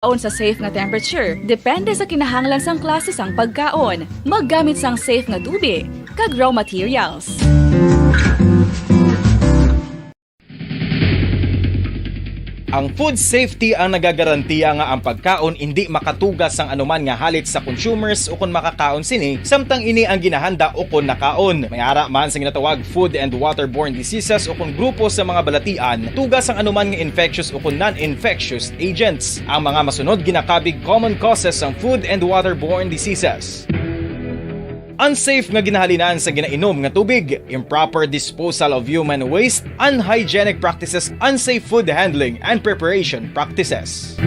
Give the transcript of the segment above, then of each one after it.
Sa safe nga temperature, depende sa kinahanglan sang klase sang pagkaon. Maggamit sang safe nga tubig, kag raw materials. Ang food safety ang nagagarantiya nga ang pagkaon hindi makatugas sang anuman nga halit sa consumers o kung makakaon sini, samtang ini ang ginahanda o kung nakaon. May ara man sa ginatawag food and waterborne diseases o kung grupo sa mga balatian, tugas ang anuman nga infectious o kung non-infectious agents. Ang mga masunod ginakabig common causes ng food and waterborne diseases. Unsafe nga ginahalinan sa ginainom nga tubig, improper disposal of human waste, unhygienic practices, unsafe food handling and preparation practices.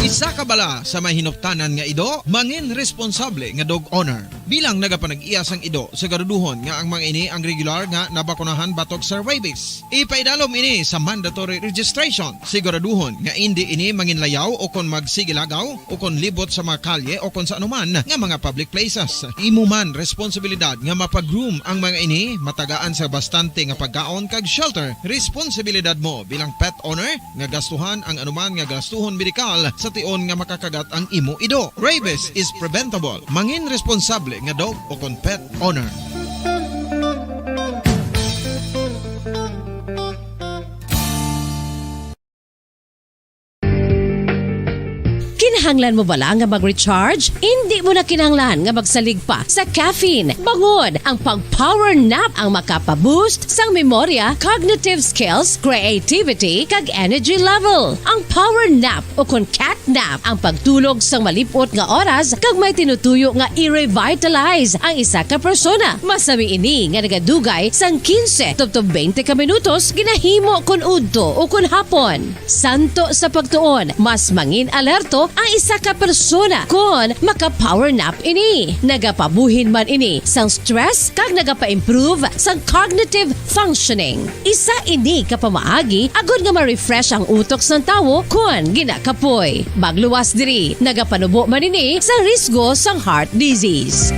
Isa ka bala sa may hinuptanan nga ido, mangin responsable nga dog owner. Bilang nagapanag-iyas ang ido, siguraduhon nga ang mga ini ang regular nga nabakunahan batok sa rabies. Ipaidalom ini sa mandatory registration. Siguraduhon nga hindi ini manginlayaw o kon magsigilagaw o kon libot sa mga kalye o kon sa anuman nga mga public places. Imo man responsibilidad nga mapag-groom ang mga ini, matagaan sa bastante nga pagkaon kag shelter. Responsibilidad mo bilang pet owner nga gastuhan ang anuman nga gastuhon medikal sa tion nga makakagat ang imo ido. Rabies is preventable. Mangin responsable nga dog o kon pet owner. Kinahanglan mo bala nga mag-recharge? Hindi mo na kinahanglan nga magsalig pa sa caffeine. Bangod ang pag-power nap ang makapaboost sang memorya, cognitive skills, creativity, kag energy level. Ang power nap o kon cat nap ang pagtulog sang malipot nga oras kag may tinutuyo nga i-revitalize ang isa ka persona. Masami ini nga nagadugay sang 15 to 20 ka minutos ginahimo kun udto o kun hapon. Santo sa pagtuon, mas mangin alerto ang isa ka persona kung maka-power nap ini. Nagapabuhin man ini sang stress kag nagapa-improve sang cognitive functioning. Isa ini kapamaagi agud nga ma-refresh ang utok sang tawo kung ginakapoy. Magluwas diri, nagapanubo man ini sa risgo sang heart disease.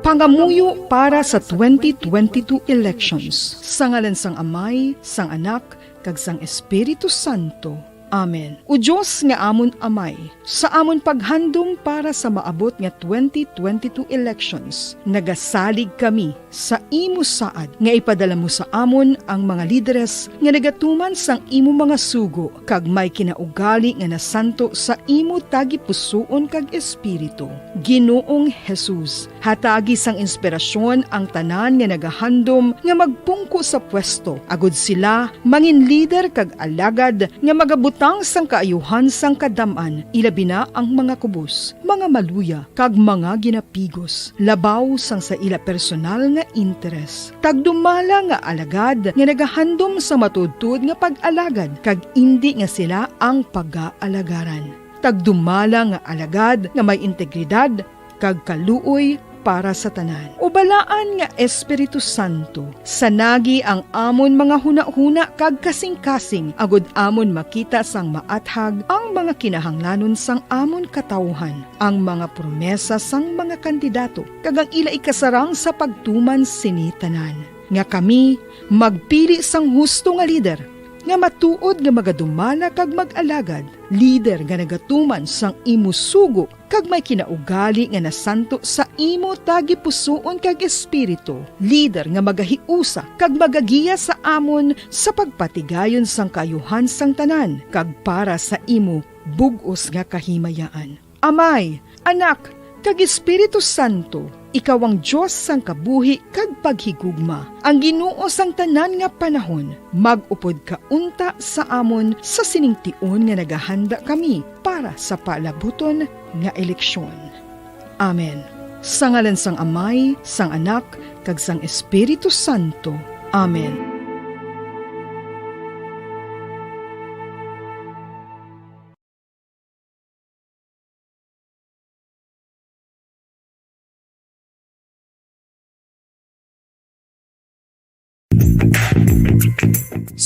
Pangamuyo para sa 2022 elections. Sa ngalan sang Amay, sang Anak, kag sang Espiritu Santo. Amen. O Diyos nga amon Amay, sa amon paghandom para sa maabot nga 2022 elections, nagasalig kami sa imo saad nga ipadala mo sa amon ang mga lideres nga nagatuman sang imo mga sugo kag may kinaugali nga nasanto sa imo tagipusoon kag espiritu. Ginoong Jesus, hatagi sang inspirasyon ang tanan nga nagahandom nga magpungko sa pwesto, agud sila mangin leader kag alagad nga magabutang sang kaayuhan sang kadaman, ilabi na ang mga kubos, mga maluya kag mga ginapigos, labaw sang sa ila personal nga interes. Tagdumala nga alagad nga nagahandom sa matudtod nga pag-alagad kag indi nga sila ang pag-aalagaran. Tagdumala nga alagad nga may integridad kag kaluoy para sa tanan. Ubalaan nga Espiritu Santo, sanagi ang amon mga huna-huna kag kasing-kasing, agud amon makita sang maathag ang mga kinahanglanon sang amon katawhan, ang mga promesa sang mga kandidato, kag ang ila ikasarang sa pagtuman sini tanan. Nga kami magpili sang husto nga lider, nga matuod nga magadumala kag mag-alagad, lider nga nagatuman sang imo sugo kag may kinaugali nga nasanto sa imo tagipusoon kag espiritu, lider nga magahiusa kag magagiya sa amon sa pagpatigayon sang kayuhan sang tanan kag para sa imo bug-os nga kahimayaan. Amay, Anak, kag Espiritu Santo, ikaw ang Diyos sang kabuhi kag paghigugma. Ang Ginoo sang tanan nga panahon, mag-upod ka unta sa amon sa siningtion nga nagahanda kami para sa palabuton nga eleksyon. Amen. Sa ngalan sang Amay, sang Anak, kag sang Espiritu Santo. Amen.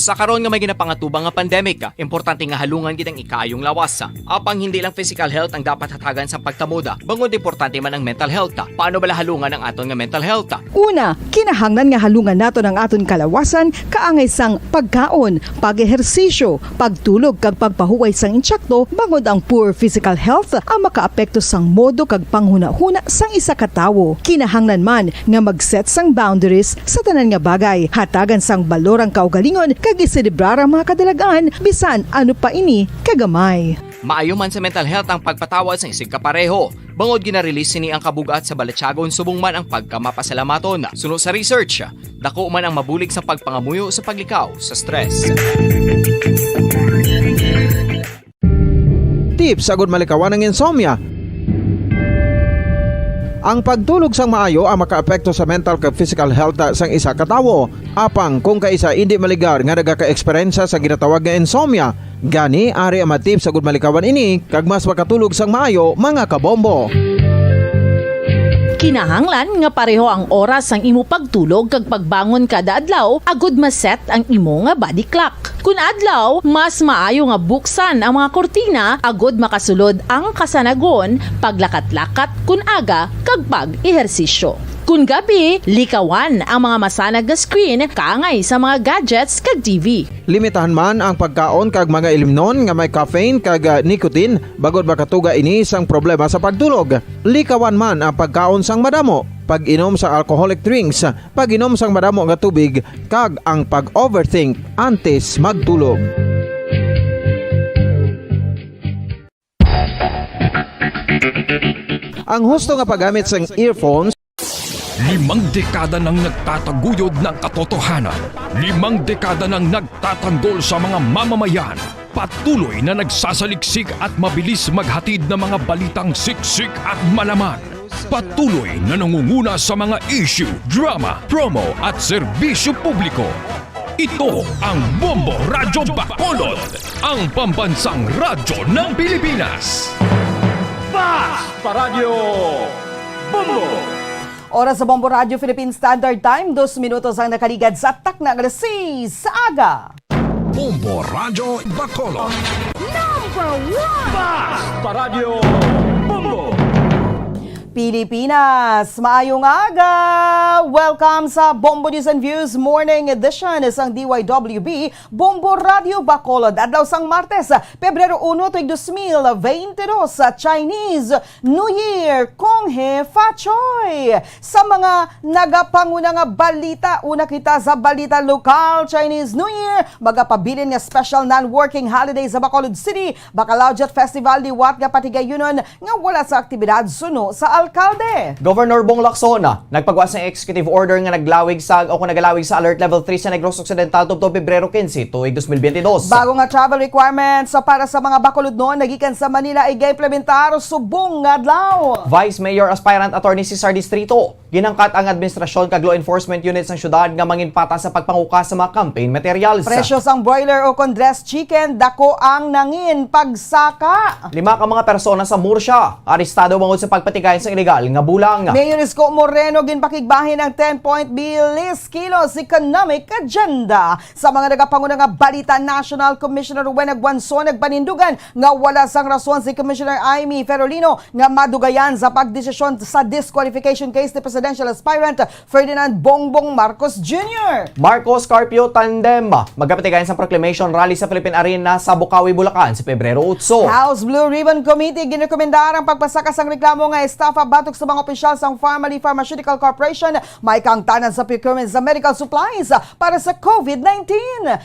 Sa karon nga may ginapangatubang nga pandemic, importante nga halungan gid ang ikaayong lawas. Apang hindi lang physical health ang dapat hatagan sa pagtamuda, bangod importante man ang mental health. Paano bala halungan ang aton nga mental health? Una, kinahanglan nga halungan nato ng aton kalawasan kaangay sang pagkaon, pag-ehersisyo, pagtulog kag pagpahuway sang insyakto bangod ang poor physical health ang makaapekto sang modo kag panghuna-huna sang isa ka tawo. Kinahanglan man nga mag-set sang boundaries sa tanan nga bagay, hatagan sang balorang kaugalingon kag iselebrar ang mga kadalagaan bisan ano pa ini kagamay. Maayo man sa mental health ang pagpatawad sa isig kapareho. Bangod gina-release ni ang kabugat sa Balenciaga subong man ang pagkamapasalamaton. Sunod sa research, dako man ang mabulig sa pagpangamuyo sa paglikaw sa stress. Tips agud malikawan ng insomnia. Ang pagtulog sang maayo ang makaapekto sa mental kag physical health sang isa ka tawo. Apang kung kaisa hindi maligar nga nagaka-eksperyensya sa ginatawag nga insomnia, gani ari ang matip sa gud malikawan ini kag mas makatulog sang maayo mga kabombo. Kinahanglan nga pareho ang oras ang imo pagtulog kag pagbangon kada adlaw agud maset ang imo nga body clock. Kun adlaw, mas maayo nga buksan ang mga kortina agud makasulod ang kasanagon, paglakat-lakat kun aga kag pag-ehersisyo. Kun gabi, likawan ang mga masanag nga screen kaangay sa mga gadgets kag TV. Limitahan man ang pagkaon kag mga ilimnon nga may caffeine kag nicotine bagod makatuga ini sang problema sa pagtulog. Likawan man ang pagkaon sang madamo, pag-inom sa alcoholic drinks, pag-inom sang madamo nga tubig kag ang pag-overthink antes magtulog. Ang husto nga paggamit sang earphones 5 dekada nang nagtataguyod ng katotohanan. 5 dekada nang nagtatanggol sa mga mamamayan. Patuloy na nagsasaliksik at mabilis maghatid ng mga balitang siksik at malaman. Patuloy na nangunguna sa mga issue, drama, promo at serbisyo publiko. Ito ang Bombo Radyo Bacolod, ang pambansang radyo ng Pilipinas. Fast Paradyo Bombo! Oras sa Bombo Radio Philippine Standard Time, 2 minutos ang nakaligad sa takna alas 6 sa aga. Bombo Radyo Bacolod. Number 1! Fast Paradyo Bombo! Pilipinas, maayong aga! Welcome sa Bombo News and Views Morning Edition isang DYWB Bombo Radio Bacolod. Adlaw sang Martes, Pebrero 1, 2022 sa Chinese New Year. Kong He Fa Choi! Sa mga nagapanguna nga balita, una kita sa balita lokal Chinese New Year, magapabilin nga special non-working holiday sa Bacolod City, Bacalao Jet Festival liwat nga patigayunon nga wala sa aktibidad suno sa alkalde. Governor Bong Lacson nagpagawas ng executive order nga nagalawig sa Alert Level 3 sa Negros Occidental tubto Pebrero 15, tuig 2022. Bago nga travel requirements para sa mga Bacolod noon nagikan sa Manila ay implementar subong nga adlaw. Vice Mayor Aspirant Attorney Cesar Distrito, ginangkat ang administrasyon kag law enforcement units ng syudad nga manginpata sa pagpanguka sa mga campaign materials. Presyo sang broiler o condensed chicken dako ang nangin pagsaka. 5 ka mga persona sa Murcia arestado bangod sa pagpatigayon sa ilegal nga bulang. Mayor Isko Moreno ginpakigbahin ang 10-point bilis kilos economic agenda. Sa mga nagapanguna nga balita, National Commissioner Wena Guanzon nagpanindugan nga wala sang rason si Commissioner Amy Ferolino nga madugayan sa pagdesisyon sa disqualification case ni Presidential Aspirant Ferdinand Bongbong Marcos Jr. Marcos Carpio Tandem magpatigayon sa proclamation rally sa Philippine Arena sa Bukawi, Bulacan sa Pebrero 8. House Blue Ribbon Committee ginekomendar ang pagpasaka sang reklamo nga estafa batok sa mga opisyal sang Pharmally Pharmaceutical Corporation may kangtanan sa procurement sa medical supplies para sa COVID-19.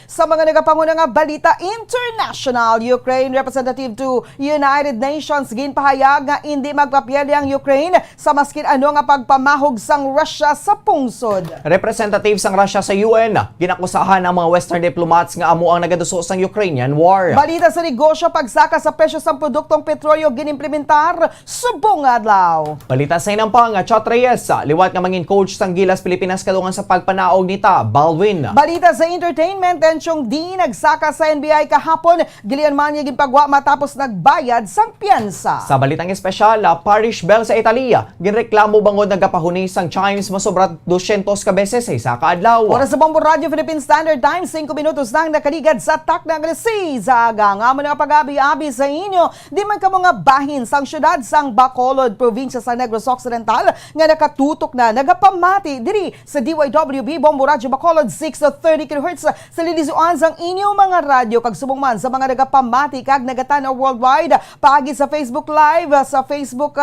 Sa mga nagapanguna nga balita international, Ukraine representative to United Nations ginpahayag nga hindi magpapiyali ang Ukraine sa maskin ano nga pagpamahog sang Russia sa pungsod. Representative sang Russia sa UN ginakusahan ang mga Western diplomats nga amo ang nagaduso sang Ukrainian war. Balita sa negosyo, pagsaka sa presyo sang produktong petrolyo ginimplementar subong adlaw. adlaw. Balita sa inampang Chot Reyes, liwat nga mangin coach sang Gilas Pilipinas kalungan sa pagpanaog nita Baldwin. Balita sa entertainment, tensyong di nagsaka sa NBI kahapon, gilian man yung pagwa matapos nagbayad sang piyansa. Sa balitang espesyal, parish bell sa Italia, ginreklamo bangod nagkapahuni sang chimes masobra 200 ka beses sa isa ka adlaw. Oras sa Bombo Radio Philippine Standard Time, 5 minutos nang nakaligad sa takna ng sa aga nga mo nga pag-abi-abi sa inyo. Di man ka mga bahin sang syudad sang Bacolod, probinsya sa Negros Occidental nga nakatutok na nagapamati diri sa DYWB Bombo Radio Bacolod 630 kHz sa lilisuan sang inyo mga radyo kag subong man sa mga nagapamati kag nagatanaw worldwide paagi sa Facebook Live, sa Facebook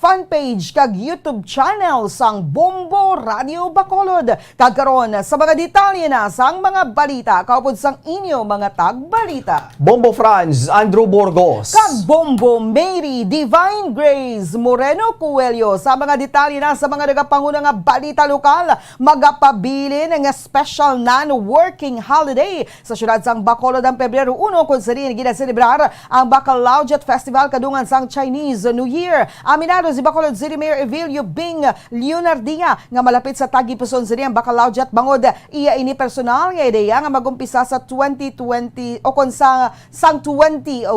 fan page kag YouTube channel sang Bombo Radio Bacolod. Kagkaron sa mga detalye na sang mga balita kaupod sang inyo mga tagbalita. Bombo Franz, Andrew Burgos. Kag Bombo Mary Divine Grace Moreno Coelho sa mga detalye na sa mga nagapanguna nga balita lokal, magapabilin nga special non-working holiday sa syudad sang Bacolod ang Pebrero 1 kung sa rin ginaselebrar ang Bacalaureate Festival kadungan sang Chinese New Year. Aminado si Bacolod City Mayor Evilio Bing Leonardia nga malapit sa tagipuson sa ang Bacalaureate bangod iya ini personal nga ideya nga magumpisa sa 2020 o kon sang 2006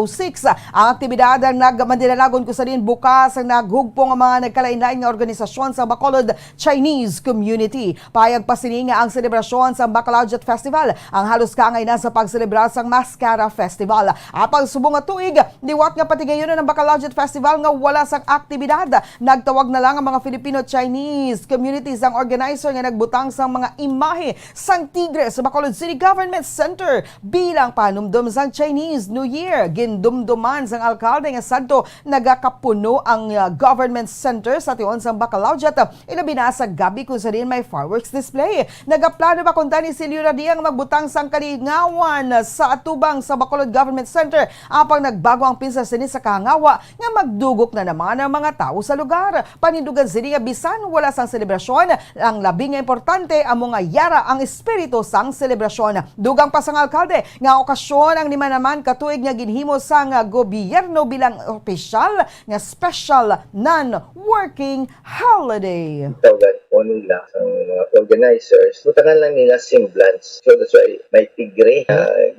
ang aktibidad ang nagmandilalagon ko sa rin bukas ang naghugpong ang mga nagkalain-lain nga organisasyon sa Bacolod Chinese Community. Payag pasini nga ang selebrasyon sa Bacalaureate Festival ang halos kaangay na sa pagselebrar sang Mascara Festival. Apang subong nga tuig, liwat nga patigayon ng Bacalaureate Festival nga wala sang aktibidad. Nagtawag na lang ang mga Filipino-Chinese communities ang organizer nga nagbutang sang mga imahe sang tigre sa Bacolod City Government Center bilang panumdum sang Chinese New Year. Gindumduman sang alkalde nga sadto nagakapuno ang Government Center sa tion sang Bacalaureate. Ilabi na sa gabi kung sa rin may fireworks display. Nagaplano ba kung tani si Leonardia nga magbutang sang kalingawan sa atubang sa Bacolod Government Center apang nagbago ang pinsa sini sa kahangawa nga magdugok na naman ang mga tao sa lugar. Panindugan sini nga bisan wala sang selebrasyon, ang labi nga importante ang mga yara ang espiritu sang selebrasyon. Dugang pa sang alkalde nga okasyon ang lima naman katuig nga ginhimo sang gobyerno bilang opisyal nga special non-working holiday. Tawagan po nila ang mga organizers, butangan lang nila semblance. So that's why may tigre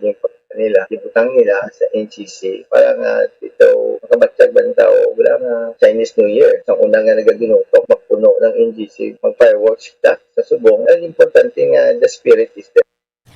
yung nila, ibutang nila sa NCC para nga dito makabatyag bantaw wala nga Chinese New Year. Sa una nga nagaginutok, magpuno ng NCC, mag-fireworks ta sa subong. Ang importante nga the spirit is there.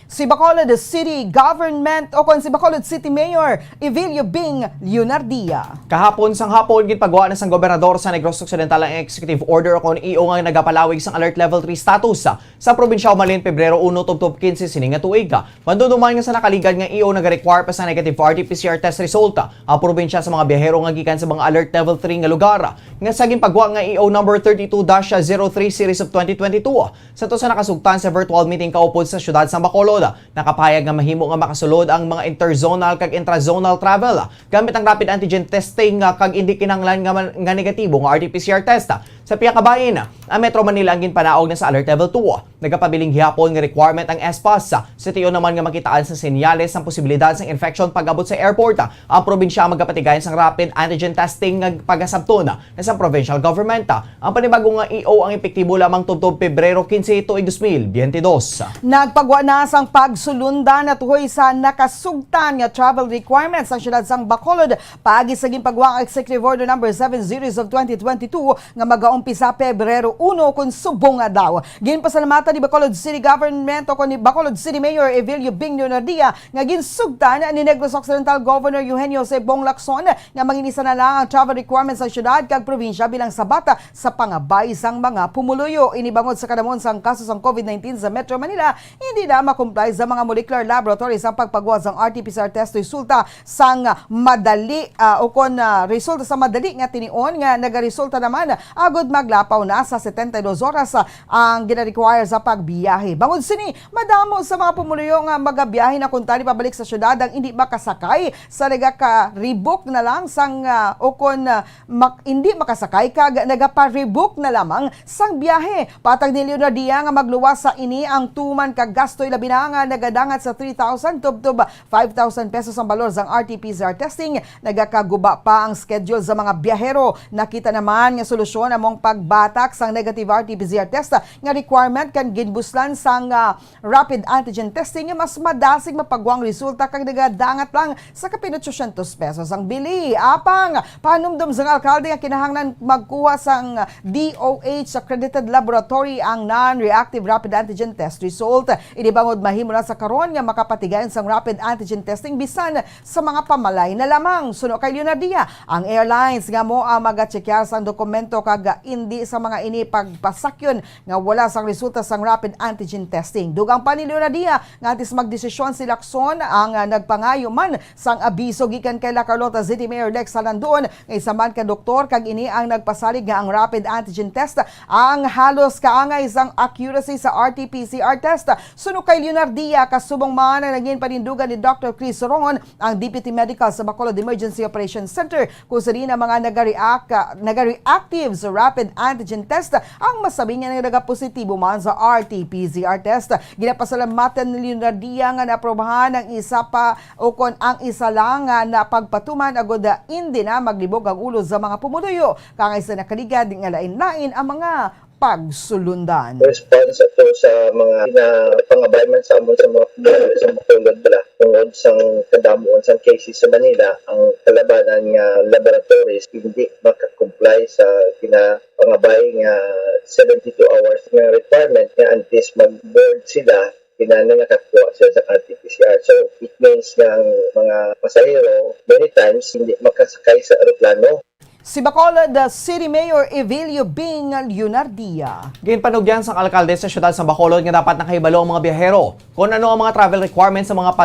Si Bacolod City Government o kon si Bacolod City Mayor Evilio Bing Leonardia. Kahapon sang hapon gipagawa na sang gobernador sa Negros Occidental ang executive order kon iyo nga nagapalawig sang alert level 3 status sa probinsya Umalin Pebrero 1 tubtob 15 sini nga tuig. Manduduman nga sa nakaligad nga iyo nagarequire pa sa negative RT-PCR test result ang probinsya sa mga biyahero nga gikan sa mga alert level 3 nga lugar. Nga sa ginpagawa nga iyo number 32-03 series of 2022 sa to sa nakasugtan sa virtual meeting kaupod sa syudad sa Bacolod. Nakapayag nga mahimo nga makasulod ang mga interzonal kag intrazonal travel gamit ang rapid antigen testing kag hindi kinahanglan nga negatibo nga RT-PCR test. Sa piya ka bahin, ang Metro Manila ang ginpanaog na sa alert level 2. Nagapabiling gihapon nga requirement ang SPAS. Sa tiyo naman nga makitaan sa senyales ang posibilidad sa infection pag-abot sa airport. Ang probinsya magapatigayon sa rapid antigen testing nga pagasabton sa provincial government. Ang panibagong nga EO ang epektibo lamang tubtob Pebrero 15 tuig 2022. Nagpagwa na sang pagsulundan at huway sa nakasugtan nga travel requirements sa syudad sang Bacolod paagi sa ginpagwa ang Executive Order number 7 series of 2022 nga mag-aumpisa Pebrero 1 kun subong nga daw. Ginpasalamatan ni Bacolod City Government o ni Bacolod City Mayor Evilio Bing Leonardia nga ginsugtan ni Negros Occidental Governor Eugenio C. Bong Lacson nga manginisa na lang ang travel requirements sa syudad kag probinsya bilang sabata sa pangabay sang mga pumuluyo. Inibangod sa kadamon sang kaso sang COVID-19 sa Metro Manila, hindi na makumply sa mga molecular laboratories ang pagpagawa sang RT-PCR test resulta sang madali o kon resulta sa madali nga tinion nga nagaresulta naman agod agud maglapaw na sa 72 oras ang gina-require sa pagbiyahe. Bangod sini, madamo sa mga pumuluyo nga magabiyahe na kuntani pabalik sa syudad ang hindi makasakay sa nagaka-rebook na lang sang hindi makasakay kag nagapa-rebook na lamang sang biyahe. Patag ni Leonardia nga magluwas sa ini ang tuman kag gastoy labi na nga nagadangat sa 3,000 tub 5,000 pesos ang balor sang RT-PCR testing. Nagakaguba pa ang schedule sa mga biyahero. Nakita naman nga solusyon among pagbatak sang negative RT-PCR test nga requirement kan ginbuslan sang rapid antigen testing nga mas madasig mapagwang resulta kag nagadangat lang sa kapinot 800 pesos ang bili. Apang panumdum sang alkalde nga kinahanglan magkuha sang DOH accredited laboratory ang non-reactive rapid antigen test result. Inibangod mahimo na sa karon nga makapatigayon sang rapid antigen testing bisan sa mga pamalay na lamang. Suno kay Leonardia, ang airlines nga mo maga-checkar sang dokumento kag hindi sa mga ini pagpasakyon nga wala sang resulta sang rapid antigen testing. Dugang pa ni Leonardia nga antes magdesisyon si Lacson ang nagpangayo man sang abiso gikan kay La Carlota City Mayor Lex Salandon nga isa man ka doktor kag ini ang nagpasalig nga ang rapid antigen test ang halos kaangay sang accuracy sa RT-PCR test. Suno kay Leonardia, kasubong man ang naging panindugan ni Dr. Chris Sorongon, ang Deputy Medical sa Bacolod Emergency Operations Center, kung sa rin ang mga nag-reactive sa rapid antigen test ang masabi niya na nagapositibo man sa RT-PCR test. Ginapasalamatan ni Leonardia nga naprobahan ang isa pa o kon ang isa lang na pagpatuman agod hindi na maglibog ang ulo sa mga pumuluyo. Kangay sa nakaligad nga lain-lain ang mga pagsulundan. Response ato sa mga pangabay man sa amon sa mga tulad bala tungod sang kadamuon sang cases sa Manila, ang kalabanan nga laboratories hindi makakomply sa pangabay nga 72 hours nga requirement nga antes mag-board sila nakatuwa sila sa RT-PCR. So, it means nga ang mga pasahero many times hindi makasakay sa aeroplano. Si Bacolod City Mayor Evelio Bing Leonardia. Ginpanugyan sang alkalde sa syudad sa Bacolod nga dapat nakahibalo ang mga biyahero kung ano ang mga travel requirements sa mga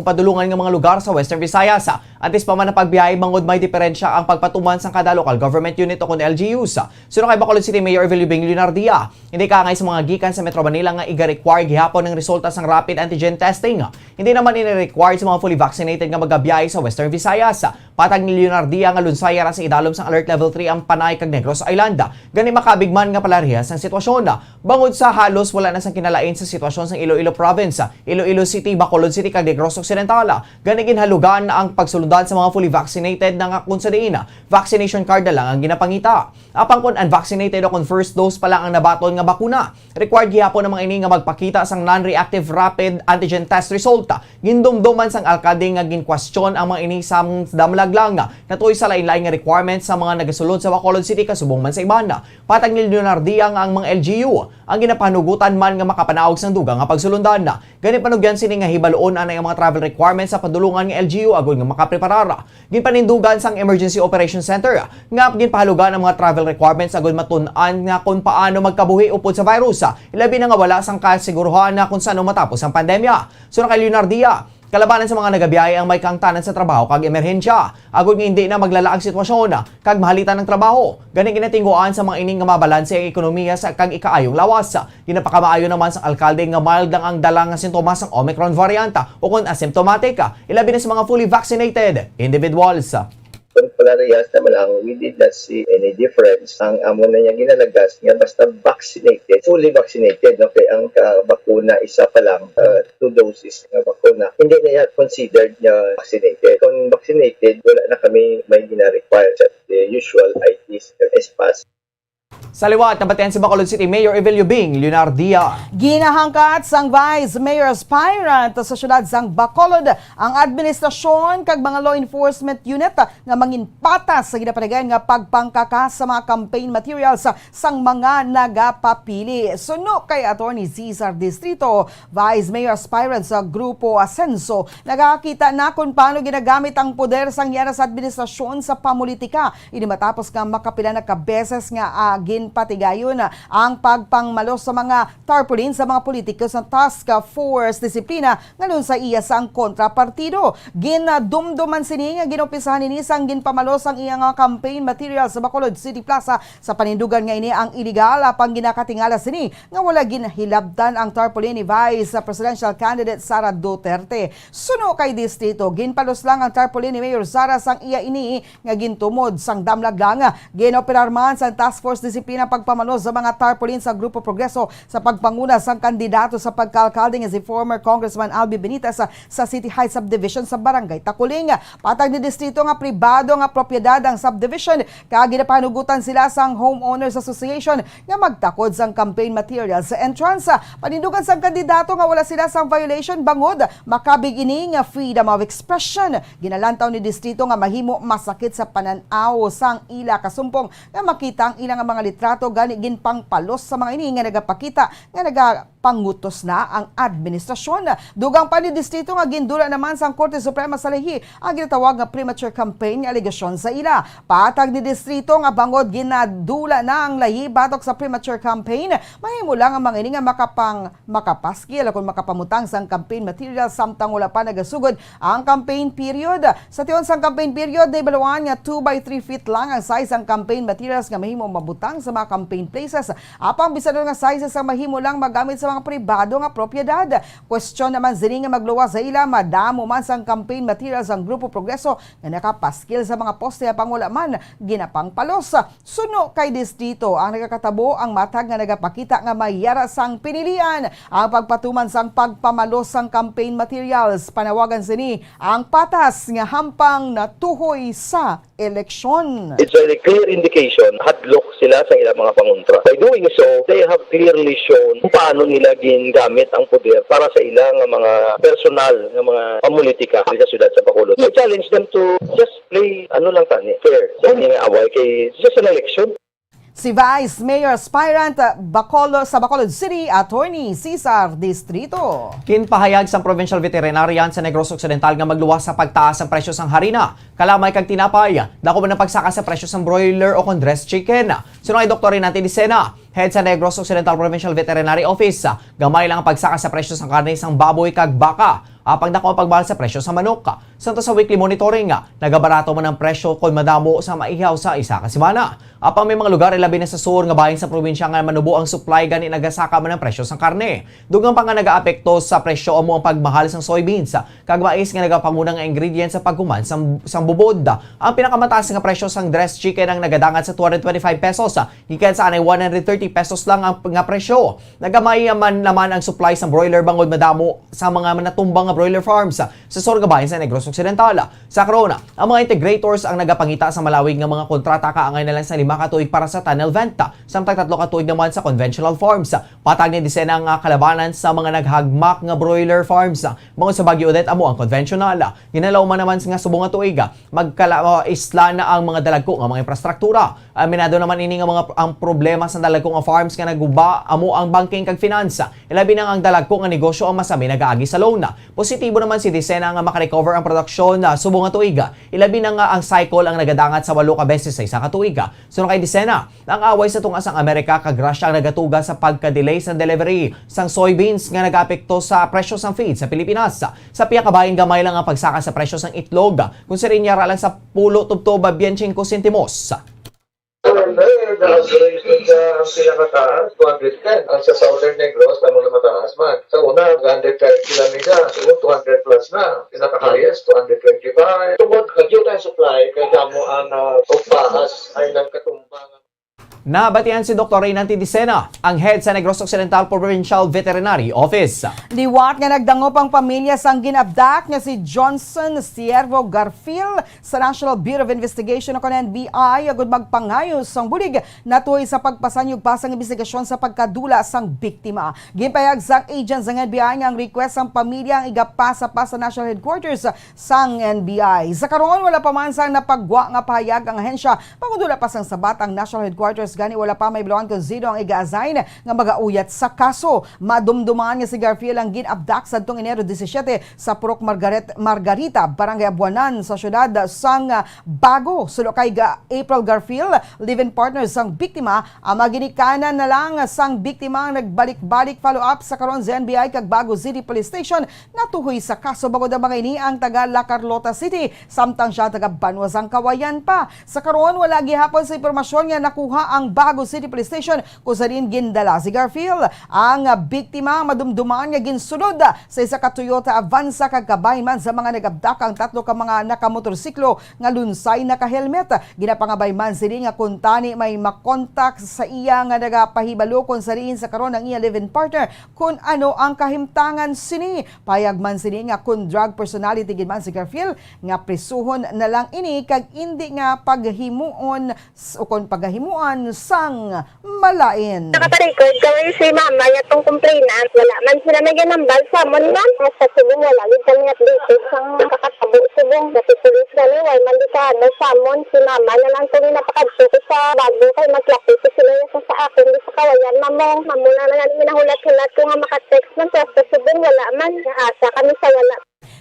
padulungan ng mga lugar sa Western Visayas. Antes pa man na pagbiyahe, bangod may diferensya ang pagpatuman sang kada local government unit o kung LGUs. Suno kay Bacolod City Mayor Evelio Bing Leonardia, hindi kangay sa mga gikan sa Metro Manila nga iga-require gihapon ng resulta sang rapid antigen testing. Hindi naman ini-require sa mga fully vaccinated nga magabiyahe sa Western Visayas. Patag ni Leonardia nga lunsaya ra sa idalom sang Alert Level 3 ang Panay kag Negros Island. Gani makabigman nga palarihas ang sitwasyon. Bangod sa halos wala na sang kinalain sa sitwasyon sang Iloilo Province, Iloilo City, Bacolod City kag Negros Occidental. Gani ginhalugan ang pagsulundan sa mga fully vaccinated na nga kun sa diin vaccination card na lang ang ginapangita. Apang kun unvaccinated o kun first dose pa lang ang nabaton nga bakuna, required gihapon ang mga ini nga magpakita sang non-reactive rapid antigen test result. Gindumduman sang alkalde nga ginkwestiyon ang mga ini sang damlag lang natuloy sa lain-lain nga requirements sa mga nagasulod sa Bacolod City kasubong man sa iban. Patag ni Leonardia nga ang mga LGU ang ginapanugutan man nga makapanaog sang dugang nga pagsulundan. Gani panugyan sini nga hibaloon anay ang mga travel requirements sa padulungan nga LGU agud nga makapreparara. Ginpanindugan sang Emergency Operations Center nga ginpahalugan ang mga travel requirements agud matun-an nga kung paano magkabuhi upod sa virus. Ilabi na nga wala sang kasiguruhan na kung saan matapos ang pandemya. So kay Leonardia, kalabanan sa mga nagabiyahe ang may kangtanan sa trabaho kag emerhensya. Agud nga hindi na maglala ang sitwasyon kag mahalitan ng trabaho. Gani ginatingguan sa mga ining nga mabalanse ang ekonomiya sa kag ikaayong lawas. Ginapakamaayo naman sa alkalde nga mild lang ang dala nga sintomas ng Omicron variant o kung asymptomatic. Ilabi na sa mga fully vaccinated individuals. Kung palarehas naman ang we did not see any difference. Ang amo na niya ginalagas nga basta vaccinated, fully vaccinated, okay, ang bakuna isa pa lang, 2 doses ng bakuna. Hindi na yan considered niya vaccinated. Kung vaccinated, wala na kami may gina-require sa the usual ITs, SPAS. Sa liwat, nabatian si Bacolod City Mayor Evelio Bing Leonardia. Ginahangkat sang Vice Mayor aspirant sa syudad sang Bacolod ang administrasyon kag mga law enforcement unit nga mangin patas sa ginapanagan nga pagpangkakas sa mga campaign materials sang mga nagapapili. Suno kay Attorney Cesar Distrito, Vice Mayor aspirant sa Grupo Ascenso, nagakita na kung paano ginagamit ang poder sang yana sa administrasyon sa pamulitika. Ini matapos nga makapila na kabeses nga ning patigayon ang pagpangmalos sa mga tarpaulin sa mga politiko sa Task Force Disiplina ngalun sa iya sang kontrapartido. Ginadumduman sini nga ginumpisahan ni sang ginpamalos ang iyang campaign materials sa Bacolod City Plaza sa panindugan nga ini ang illegal apang ginakatingala sini nga wala ginahilabdan ang tarpaulin ni Vice Presidential Candidate Sara Duterte. Suno kay distrito, ginpalos lang ang tarpaulin ni Mayor Sara sang iya ini nga gintumod sang damlag lang. Ginopinarman sa Task Force Disiplina pagpamalos sa mga tarpaulin sa Grupo Progreso sa pagpanguna sang kandidato sa pagkalkalde nga si former Congressman Albi Benitez sa City Heights Subdivision sa Barangay Takuling. Patag ni distrito nga pribado nga propiedad ang subdivision kaya ginapanugutan sila sang Homeowners Association nga magtakod sang campaign materials sa entrance. Panindugan sang kandidato nga wala sila sang violation bangod makabig ini nga freedom of expression. Ginalantaw ni distrito nga mahimo masakit sa pananaw sang ila kasumpong nga makita ang ilang mga litrato gani ginpangpalos sa mga ini nga nagapakita nga nagapangutos na ang administrasyon. Dugang pa ni distrito nga gindula naman sang Korte Suprema sa Lehi ang ginatawag nga premature campaign nga alegasyon sa ila. Patag ni distrito nga bangod ginadula na ang Lehi batok sa premature campaign, mahimo lang ang mga ini nga makapaskil kung makapamutang sang campaign material samtang wala pa nagasugod ang campaign period. Sa tiyon sang campaign period na ibaluan nga 2x3 feet lang ang size ang campaign materials nga mahimo mabutang sa mga campaign places. Apang bisan nga sizes ang mahimo lang magamit sa mga pribado nga propiedad. Question naman zini nga magluwa sa ila madamo man sang campaign materials ang Grupo Progreso nga nakapaskil sa mga poste apang wala man ginapangpalos. Suno kay distrito ang nagakatabo ang matag nga nagapakita nga mayara sang pinilian ang pagpatuman sang pagpamalos sang campaign materials. Panawagan sini ang patas nga hampang natuhoy sa eleksyon. It's a clear indication, hadlok sila sa ilang mga pangontra. By doing so, they have clearly shown kung paano nila gingamit ang poder para sa ilang mga personal ng mga pamulitika sa siyudad sa Bacolod. I challenge them to just play, fair. Sa nga away kay just an election. Si Vice Mayor Aspirant sa Bacolod City, Attorney Cesar Distrito. Kinpahayag sa Provincial Veterinarian sa Negros Occidental nga magluwas sa pagtaas ang presyo sang harina. Kalamay kag tinapay, dako man ang pagsaka sa presyo sang broiler o condensed chicken. Sunod ay Dr. Renati Dicena, Head sa Negros Occidental Provincial Veterinary Office. Gamay lang ang pagsaka sa presyo sang karne sang baboy kag baka. Apang dako ang pagbahal sa presyo sa manok. Santo sa weekly monitoring, nagabarato man ang presyo kung madamo sa maihaw sa isa ka semana. Apang may mga lugar ilabi na sa sur nga bahin sa probinsya nga manubo ang supply gani nagasaka man ang presyo sang karne. Dugang pa nga nagaapekto sa presyo amo ang pagmahal sang soybeans. Kag mais nga nagapangunang nga ingredients sa pagkuman sang bubod. Ang pinakamataas nga presyo sang dressed chicken ang nagadangat sa 225 pesos. Gikan sa anay 130 pesos lang ang nga presyo. Nagamay man naman ang supply sang broiler bangod madamo sa mga natumbang nga broiler farms sa Sorgabayan sa Negros Occidental. Sa Corona, ang mga integrators ang nagapangita sa malawig nga mga kontrata kaangay na lang sa 5 ka tuig para sa tunnel venta, samtang 3 ka tuig naman sa conventional farms. Patag ni disena nga kalabanan sa mga naghagmak nga broiler farms. Mga sa Baguio ulit amo ang conventional. Ginalaw man naman nga subong nga tuig, isla na ang mga dalagko nga mga infrastruktura. Aminado naman ini nga mga ang problema sa dalagko nga farms nga naguba amo ang banking kag finance. Ilabi na ang dalagko nga negosyo ang masami nagaagi sa loan. Positibo naman si Disena nga makarecover ang produksyon subong nga tuig. Ilabi na nga ang cycle ang nagadangat sa 8 ka beses sa isa ka tuig. Sunod kay Disena, ang away sa tungas ang Amerika kag Russia ang nagatuga sa pagka-delay sa delivery sang soybeans nga nagapekto sa presyo sang feed sa Pilipinas. Sa piya ka bahin gamay lang ang pagsaka sa presyo sang itlog, kung sirinyara lang sa pulo tubto 25 sentimos. Ang pinakataas, 210. Ang sa Southern Negros, tamo na mataas man. Sa una, 130 kilometer. So, 200 plus na. Pinaka-highest, 225. Tungkol, kagyo tayo supply, kaya damo ang pagpahas ay nagkatumbangan. Nabatihan si Dr. Renati Dicena, ang head sa Negros Occidental Provincial Veterinary Office. Liwat nga nagdangop ang pamilya sang ginabdak nga si Johnson Siervo Garfield sa National Bureau of Investigation o NBI agud magpangayos sang bulig natuoy sa pagpasanyog pa sang investigasyon sa pagkadula sang biktima. Ginpayag sang agents ng NBI nga ang request sang pamilya ang igapasa pa sa National Headquarters sang NBI. Sa karon wala pa man sang napagwa nga pahayag ang ahensya pangudula pa sang sabat ang National Headquarters charges gani wala pa may biluan kung sino ang iga-assign nga magauyat sa kaso. Madumduman nga si Garfield ang gin-abduct sadtong Enero 17 sa Purok Margarita, Barangay Abuanan sa syudad sang Bago. Sulo kay April Garfield, live-in partner sang biktima, ang maginikanan na lang sang biktima ang nagbalik-balik follow-up sa karon sa NBI kag Bago City Police Station natuhoy sa kaso. Bagod ang mga ini ang taga La Carlota City, samtang siya taga Banwasang Kawayan pa. Sa karon wala gihapon sa impormasyon nga nakuha ang Bago City Police Station kung sa rin gindala si Garfield. Ang biktima madumduman nga ginsulod sa isa ka Toyota Avanza kag kabay man sa mga nagabdak ang tatlo ka mga nakamotorsiklo nga lunsay naka-helmet. Ginapangabay man sini nga kung tani may makontak sa iya nga nagapahibalo kung sa rin sa karon ang iya live-in partner kung ano ang kahimtangan sini. Payag man sini nga kung drug personality gid man si Garfield nga prisuhon na lang ini kag hindi nga paghimuon o kung paghimuan sang malain. Nakatarikod kami si mama yatong complainant. Wala man sila nagyanambal sa amon man. Sa subong wala. Yung kami updated sang kakatabo subong. Kasi police kami wala man di ka sa amon. Si mama na lang kami napakadso ko sa Bago kay maslapit ko sila sa akin. Di sa Kawayan mamong. Mamuna na nga minahulat-hulat ko nga makatext man. Sa subong wala man. Asa kami sa wala.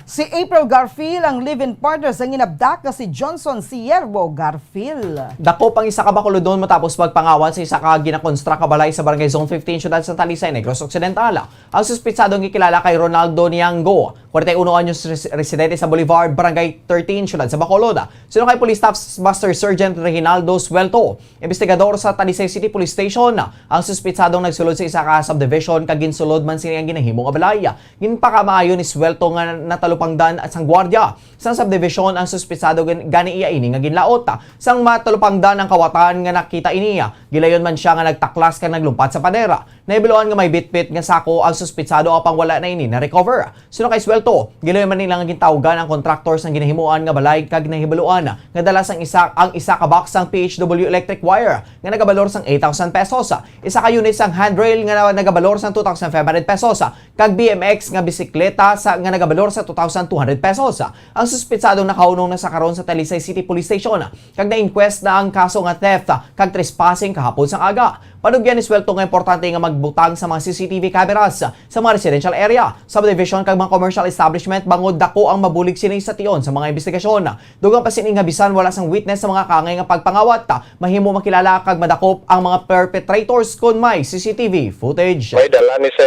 Si April Garfield ang live-in partner sa ginabdak na si Johnson Siervo Garfield. Dako pang isa ka Bacolod doon matapos pagpangawan sa isa ka ginakonstruct kabalay sa Barangay Zone 15, Syudad Santa Talisay, Negros Occidental. Ang suspitsadong gikilala kay Ronaldo Niango, 41 anyos residente sa Boulevard, Barangay 13, Syudad sa Bacolod. Sino kay Police Staff Master Sergeant Reginaldo Suelto, investigador sa Talisay City Police Station. Ang suspitsadong nagsulod sa isa ka subdivision kag ginsulod man sini ang ginahimong abalay. Ginpakamaayo ni Suelto nga natalupangdan at sang gwardiya. Sang subdivision ang suspitsado gani iya ini nga ginlaot. Sang matalupangdan ang kawatan nga nakita iniya, gilayon man siya nga nagtaklas kag naglumpat sa padera. Naibiluan nga may bitbit nga sako ang suspitsado apang wala na ini na recover. Sino kay Suelto, gilayon man nila nga gintawgan ang contractors sang ginahimuan nga balay kag nahibaluan nga dala sang isa ka box sang PHW electric wire nga nagabalor sang 8,000 pesos. Isa ka unit sang handrail nga nagabalor sang 2,500 pesos. Kag BMX nga bisikleta nga nagabalor sa 2,200 pesos. Ang suspitsadong nakaunong na sa karon sa Talisay City Police Station kag na-inquest na ang kaso nga theft kag trespassing kahapon sang aga. Panugyan ni Suelto nga importante nga magbutang sa mga CCTV cameras sa mga residential area, subdivision kag mga commercial establishment bangod dako ang mabulig sini sa tion sa mga investigasyon. Dugang pa sining nga bisan wala sang witness sa mga kangay nga pagpangawat, mahimo makilala kag madakop ang mga perpetrators kun may CCTV footage. May dala ni sa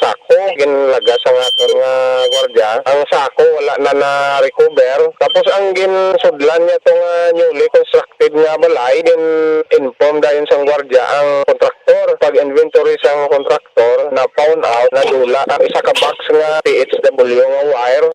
sako ginlaga sa aton nga gwardiya. Ang sako wala na na-recover. Tapos ang ginsudlan niya itong newly constructed nga balay, inform dayon sang gwardiya ang kontraktor. Pag-inventory sang kontraktor, na found out na dula ang isa ka box nga PHW nga wire.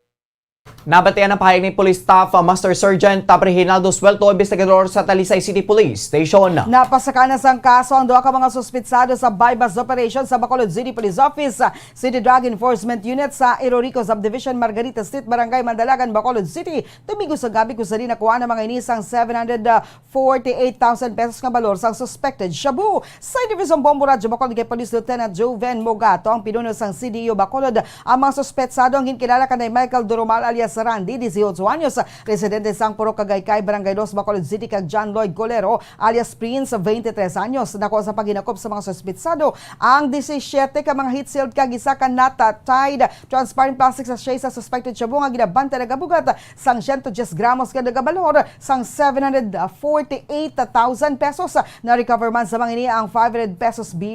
Nabatian ang pahayag ni Police Staff Master Sergeant Reginaldo Suelto, investigador sa Talisay City Police Station. Napasakanas ang kaso ang duha ka mga suspitsado sa bypass operation sa Bacolod City Police Office, City Drug Enforcement Unit sa Irorico Subdivision, Margarita Street, Barangay Mandalagan, Bacolod City. Tumigo sa gabi kung sali nakuha ng mga inisang 748,000 pesos nga balor sa suspected shabu. Sa Division Bombo Radyo Bacolod kay Police Lieutenant Joven Mogato, ang pinuno sang CDO Bacolod, ang mga suspetsado ang ginkilala kanay Michael Durumal alias Randy, 18 anyos, residente sang Purok Kagaykay, Barangay 2, Bacolod City, kag John Lloyd Colero alias Prince, 23 anyos. Nako sa paginakop sa mga suspitsado ang 17 ka mga heat sealed kag isa ka nata-tied transparent plastic sachet sa suspected shabu nga ginabanta nagabugat sang 110 gramos ka nagabalor sang 748,000 pesos. Na-recover man sa mga ini ang 500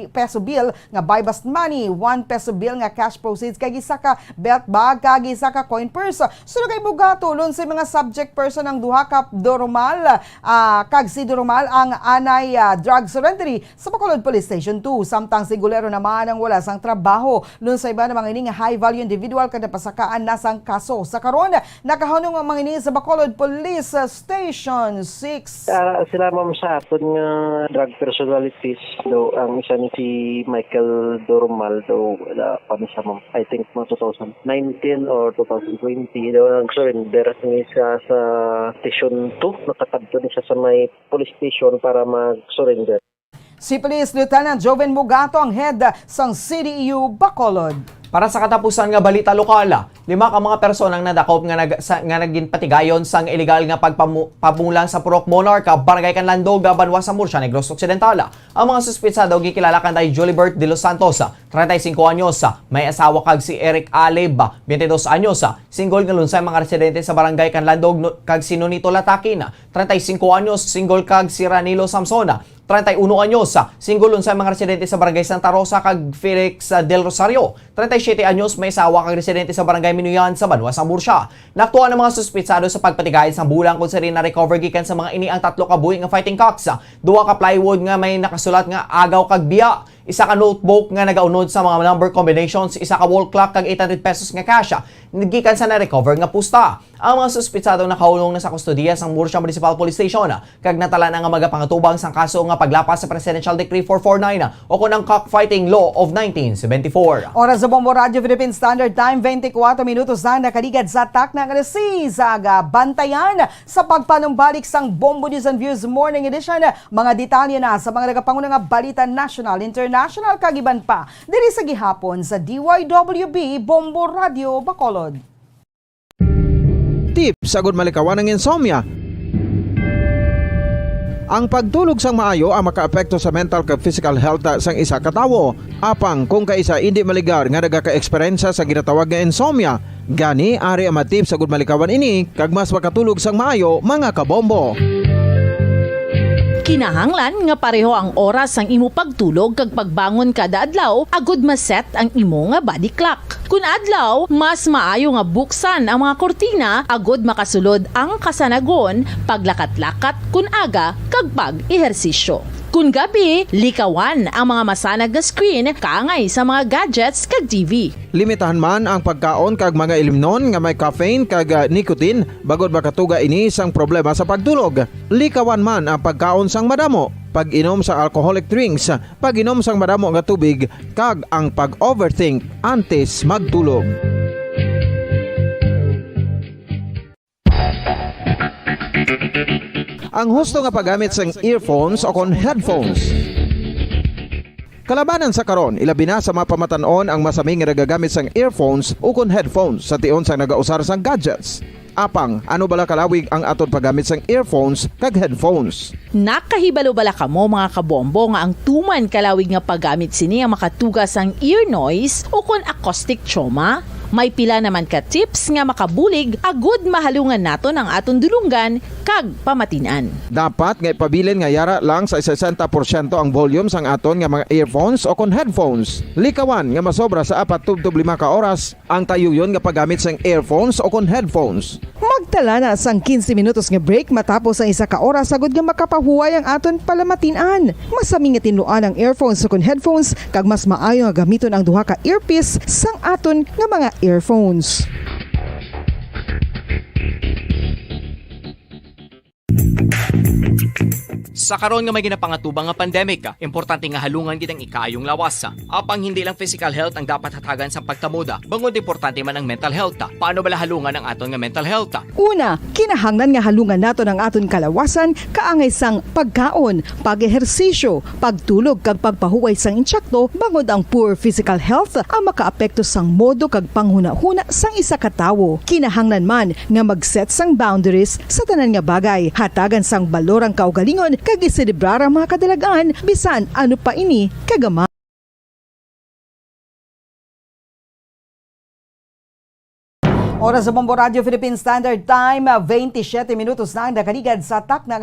peso bill nga buy bust money, 1 peso bill nga cash proceeds kag isa ka belt bag kag isa ka coin purse. Sunod kay Bugato, lun sa mga subject person ng duha ka Durumal, kag si Durumal ang anay drug surrendering sa Bacolod Police Station 2. Samtang si Gulero naman ang wala sang trabaho. Lun sa iba ng mga ining high value individual kada pasakaan na sang kaso. Sa karon, nakahunong ang mga ini sa Bacolod Police Station 6. Sila ma'am sa aton nga drug personalities daw ang isa ni si Michael Durumal daw pa siya ma'am. I think mga 2019 or 2020 daw nag-surrender siya sa Station 2. Nakatabto niya sa may police station para mag-surrender. Si Police Lieutenant Joven Mugato ang head sang CDEU Bacolod. Para sa katapusan nga balita lokal, Lima ka mga personang nadakop nga naging patigayon sang illegal nga pagpamulan sa Purok Monarch, Barangay Canlandog, Banwa sa Murcia, Negros Occidental. Ang mga suspitsado gikilala kan day Julibert de los Santos, 35 anyos, may asawa kag si Eric Aleb, 22 anyos, single nga lunsay mga residente sa Barangay Canlandog kag si Nonito Latakin, 35 anyos, single kag si Ranilo Samson, 31 anyos, single sa mga residente sa Barangay Santa Rosa kag Felix Del Rosario. 37 anyos, may asawa kag residente sa Barangay Minuyan sa Banwa sa Murcia. Naktuan ang mga suspitsado sa pagpatigayon sa bulang kung sari na recover gikan sa mga ini ang 3 ka buhi nga fighting cocks, 2 ka plywood nga may nakasulat nga agaw kag biya, 1 ka notebook nga nagaunod sa mga number combinations, 1 ka wall clock kag 800 pesos nga cash gikan sa na-recover nga pusta. Ang mga suspitsado nakahulong na sa kustodiya sa Murcia Municipal Police Station kag natala na nga magapangatubang sang kaso nga paglapas sa Presidential Decree 449 o kunang cockfighting law of 1974. Oras sa Bombo Radio Philippine Standard Time, 24 minutos na nakaligad sa tak ng Saga. Bantayan sa pagpanumbalik sang Bombo News and Views Morning Edition. Mga detalye na sa mga nagapangunang balita national, international, kagiban pa. Diri sa gihapon sa DYWB Bombo Radio Bacolod. Tips sagud malikawan ng insomnia. Ang pagtulog sang maayo ang makaapekto sa mental kag physical health sang isa ka tawo. Apang kung kaisa hindi maligar nga nagaka-eksperyensya sa ginatawag nga insomnia, gani ari ang mga tips sagud malikawan ini kag mas makatulog sang maayo mga kabombo. Kinahanglan nga pareho ang oras ang imo pagtulog kag pagbangon kada adlaw agud maset ang imo nga body clock. Kun adlaw, mas maayo nga buksan ang mga kortina agud makasulod ang kasanagon, paglakat-lakat kun aga kag pag-ehersisyo. Kun gabi, likawan ang mga masanag nga screen kaangay sa mga gadgets kag TV. Limitahan man ang pagkaon kag mga ilimnon nga may caffeine kag nicotine bagod makatuga ini sang problema sa pagtulog. Likawan man ang pagkaon sang madamo, pag-inom sa alcoholic drinks, pag-inom sang madamo nga tubig kag ang pag-overthink antes magtulog. Ang husto nga paggamit sang earphones o kon headphones. Kalabanan sa karon, ilabi na sa mga pamatanon ang masaming nga nagagamit sang earphones o kon headphones sa tion sang nagausar sang gadgets. Apang, ano bala kalawig ang aton paggamit sang earphones kag headphones? Nakahibalo bala kamo mga kabombo nga ang tuman kalawig nga paggamit sini ang makatugas ang ear noise o kon acoustic trauma? May pila naman ka tips nga makabulig agud mahalungan naton ang aton dulunggan kag pamatinan. Dapat nga ipabilin nga yara lang sa 60% ang volume sang aton nga mga earphones o kon headphones. Likawan nga masobra sa 4 tub 5 ka oras ang tayuyon nga paggamit sang earphones o kon headphones. Magtala na sang 15 minutos nga break matapos ang 1 ka oras sagud nga makapahuway ang aton palamatinan. Masami nga tinluan ang earphones o kon headphones kag mas maayo nga gamiton ang 2 ka earpiece sang aton nga mga earphones. Sa karon nga may ginapangatubang nga pandemic, importante nga halungan gid ang ikayong lawas. Apang hindi lang physical health ang dapat hatagan sa pagtamuda, bangod importante man ang mental health. Paano bala halungan ang aton nga mental health? Una, kinahanglan nga halungan naton ang aton kalawasan kaangay sang pagkaon, pag-ehersisyo, pagtulog kag pagpahuway sang insyakto bangod ang poor physical health ang makaapekto sang modo kag panghuna-huna sang isa ka tawo. Kinahanglan man nga mag-set sang boundaries sa tanan nga bagay, hatagan sang balorang kaugalingon kag iselebrar ang mga kadalagaan bisan ano pa ini kagama. Oras sa Bombo Radio Philippine Standard Time, 27 minutos na ang nakaligad sa tak ng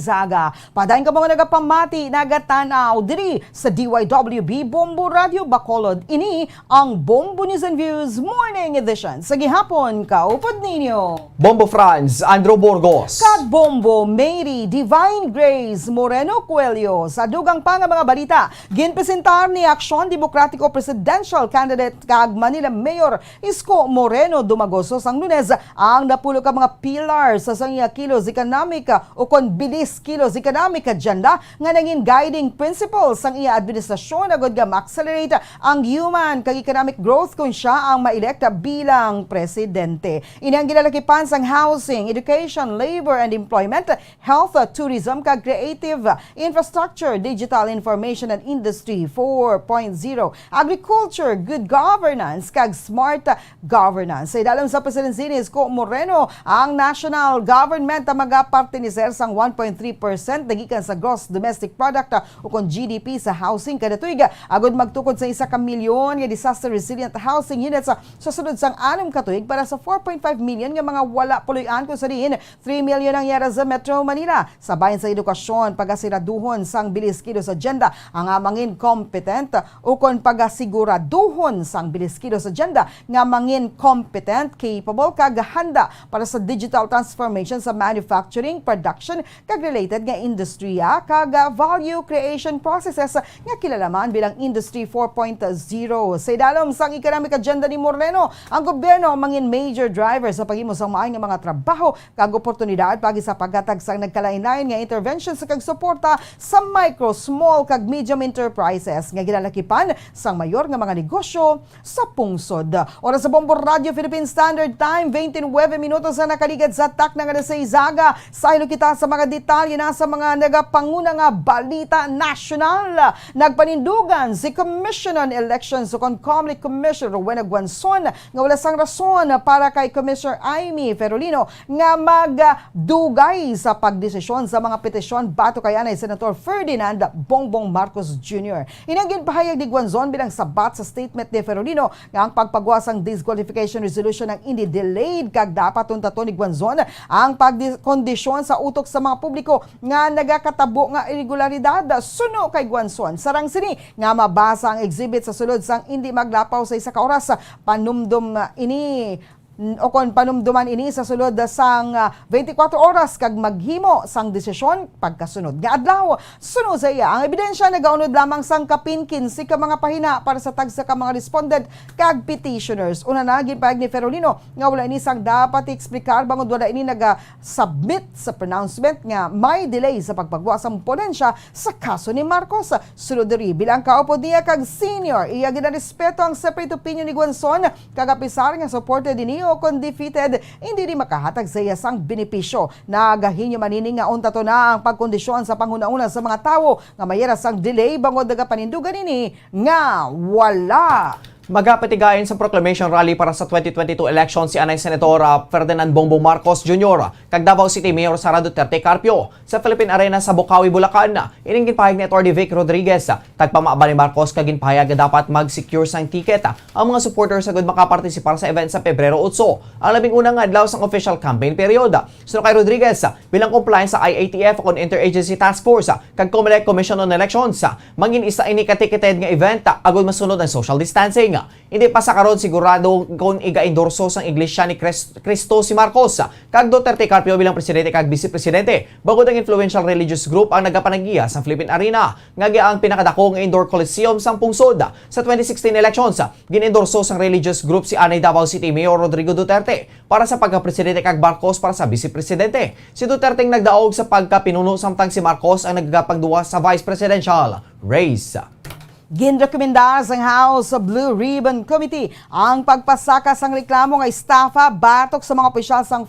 Saga. Padayon ka mga nagapamati, nagatanaw diri sa DYWB Bombo Radio Bacolod. Ini ang Bombo News and Views Morning Edition. Sa gihapon, kaupod ninyo. Bombo Franz, Andrew Burgos. Kag Bombo Mary Divine Grace Moreno Coelho. Sa dugang pa nga mga balita, ginpresentar ni Aksyon Demokratiko Presidential Candidate kag Manila Mayor Isko Moreno Dumagos Agosto sang Lunes ang napulo ka mga pillars sa sang kilos economic o kon bilis kilos economic agenda nga nangin guiding principles sang iya administrasyon agud nga ma-accelerate ang human kag economic growth kung siya ang maelekta bilang presidente. Ini ang ginalakipan sang housing, education, labor and employment, health, tourism kag creative infrastructure, digital information and industry 4.0, agriculture, good governance kag smart governance. Sa idalam sa presidency ni Isko Moreno, ang national government magapartiniser sang 1.3% nagikan sa gross domestic product o kon GDP sa housing kada tuig agud magtukod sa 1 ka milyon nga disaster resilient housing units sa sunod sang 6 ka tuig para sa 4.5 million nga mga wala puloy-an kung sa diin 3 million ang yara sa Metro Manila. Sabayan sa edukasyon pagasiraduhon sang bilis kilos agenda ang mangin competent o kon pagasiguraduhon sang bilis kilos agenda nga mangin competent, capable kag handa para sa digital transformation sa manufacturing, production kag related nga industriya kag value creation processes nga kilalaman bilang Industry 4.0. Sa idalom sang economic agenda ni Moreno, ang gobyerno mangin major driver sa paghimo sang maayong nga mga trabaho kag oportunidad pagi sa paghatag sang nagkalain-lain nga intervention sa kag suporta sa micro, small kag medium enterprises nga ginalakipan sang mayor nga mga negosyo sa pungsod. Oras sa Bombo Radio Philippine Standard Time, 29 minutos na nakaligad sa tak na nga sa Izaga. Saylo kita sa mga detalye na sa mga nagapanguna nga balita nasyonal. Nagpanindugan si Commission on Elections o Conflict Commissioner Rowena Guanzon nga wala sang rason para kay Commissioner Amy Ferolino nga magdugay sa pagdesisyon sa mga petisyon bato kay anay Senator Ferdinand Bongbong Marcos Jr. Inanggin pahayag ni Guanzon bilang sabat sa statement ni Ferolino nga ang pagpagwasang disqualification resolution ang hindi delayed kag dapat tuntaton ni Guanzon ang pagkondisyon sa utok sa mga publiko nga nagakatabo nga irregularidad. Suno kay Guanzon sarang sini nga mabasa ang exhibit sa sulod sang hindi maglapaw sa 1 ka oras panumdum ini o kon panumduman ini sa sulod sang 24 oras kag maghimo sang desisyon pagkasunod nga adlaw. Sunod sa iya ang ebidensya nagaunod lamang sang kapin 15 ka mga pahina para sa tagsa ka mga respondent kag petitioners. Una na gipahayag ni Ferolino nga wala ini sang dapat i-eksplikar bangod wala ini naga-submit sa pronouncement nga may delay sa pagpagwa sang ponensya sa kaso ni Marcos. Sunod diri bilang kaupod niya kag senior iya ginarespeto ang separate opinion ni Guanzon kag apisar nga supported dinio kung defeated, hindi rin makahatag sa iya sang benepisyo. Nagahinyo manining nga unta to na ang pagkondisyon sa panguna-una sa mga tao nga mayara sang delay bangod daga panindugan ini nga wala. Magapatigayon sa proclamation rally para sa 2022 election si Anay Senator Ferdinand Bongbong Marcos Jr. kag Davao City Mayor Sara Duterte Carpio sa Philippine Arena sa Bukawi, Bulacan. Ining ginpahayag ni Atty. Vic Rodriguez tagpamaaba ni Marcos kag ginpahayag nga dapat mag-secure sang ticket ang mga supporters sagud makapartisipar sa event sa Pebrero 8, ang labing unang adlaw sang official campaign period. Suno kay Rodriguez bilang compliance sa IATF kon Interagency Task Force kag COMELEC Commission on Elections mangin isa ini ka-ticketed nga event agud masunod ang social distancing. Hindi pa sa karon sigurado kung iga-endorso sang iglesia ni Cristo si Marcos kag Duterte Carpio bilang presidente kag vice presidente. Bangod ang influential religious group ang nagapanagiya sa Philippine Arena nga ang pinakadako nga indoor coliseum sang pungsod. Sa 2016 elections, ginendorso sang religious group si Anay Davao City Mayor Rodrigo Duterte para sa pagka-presidente kag Marcos para sa vice presidente. Si Duterte nagdaog sa pagka-pinuno samtang si Marcos ang nagapagduwa sa vice presidential race. Ginrekomendar sang House Blue Ribbon Committee ang pagpasaka sang reklamo nga estafa batok sa mga opisyal sang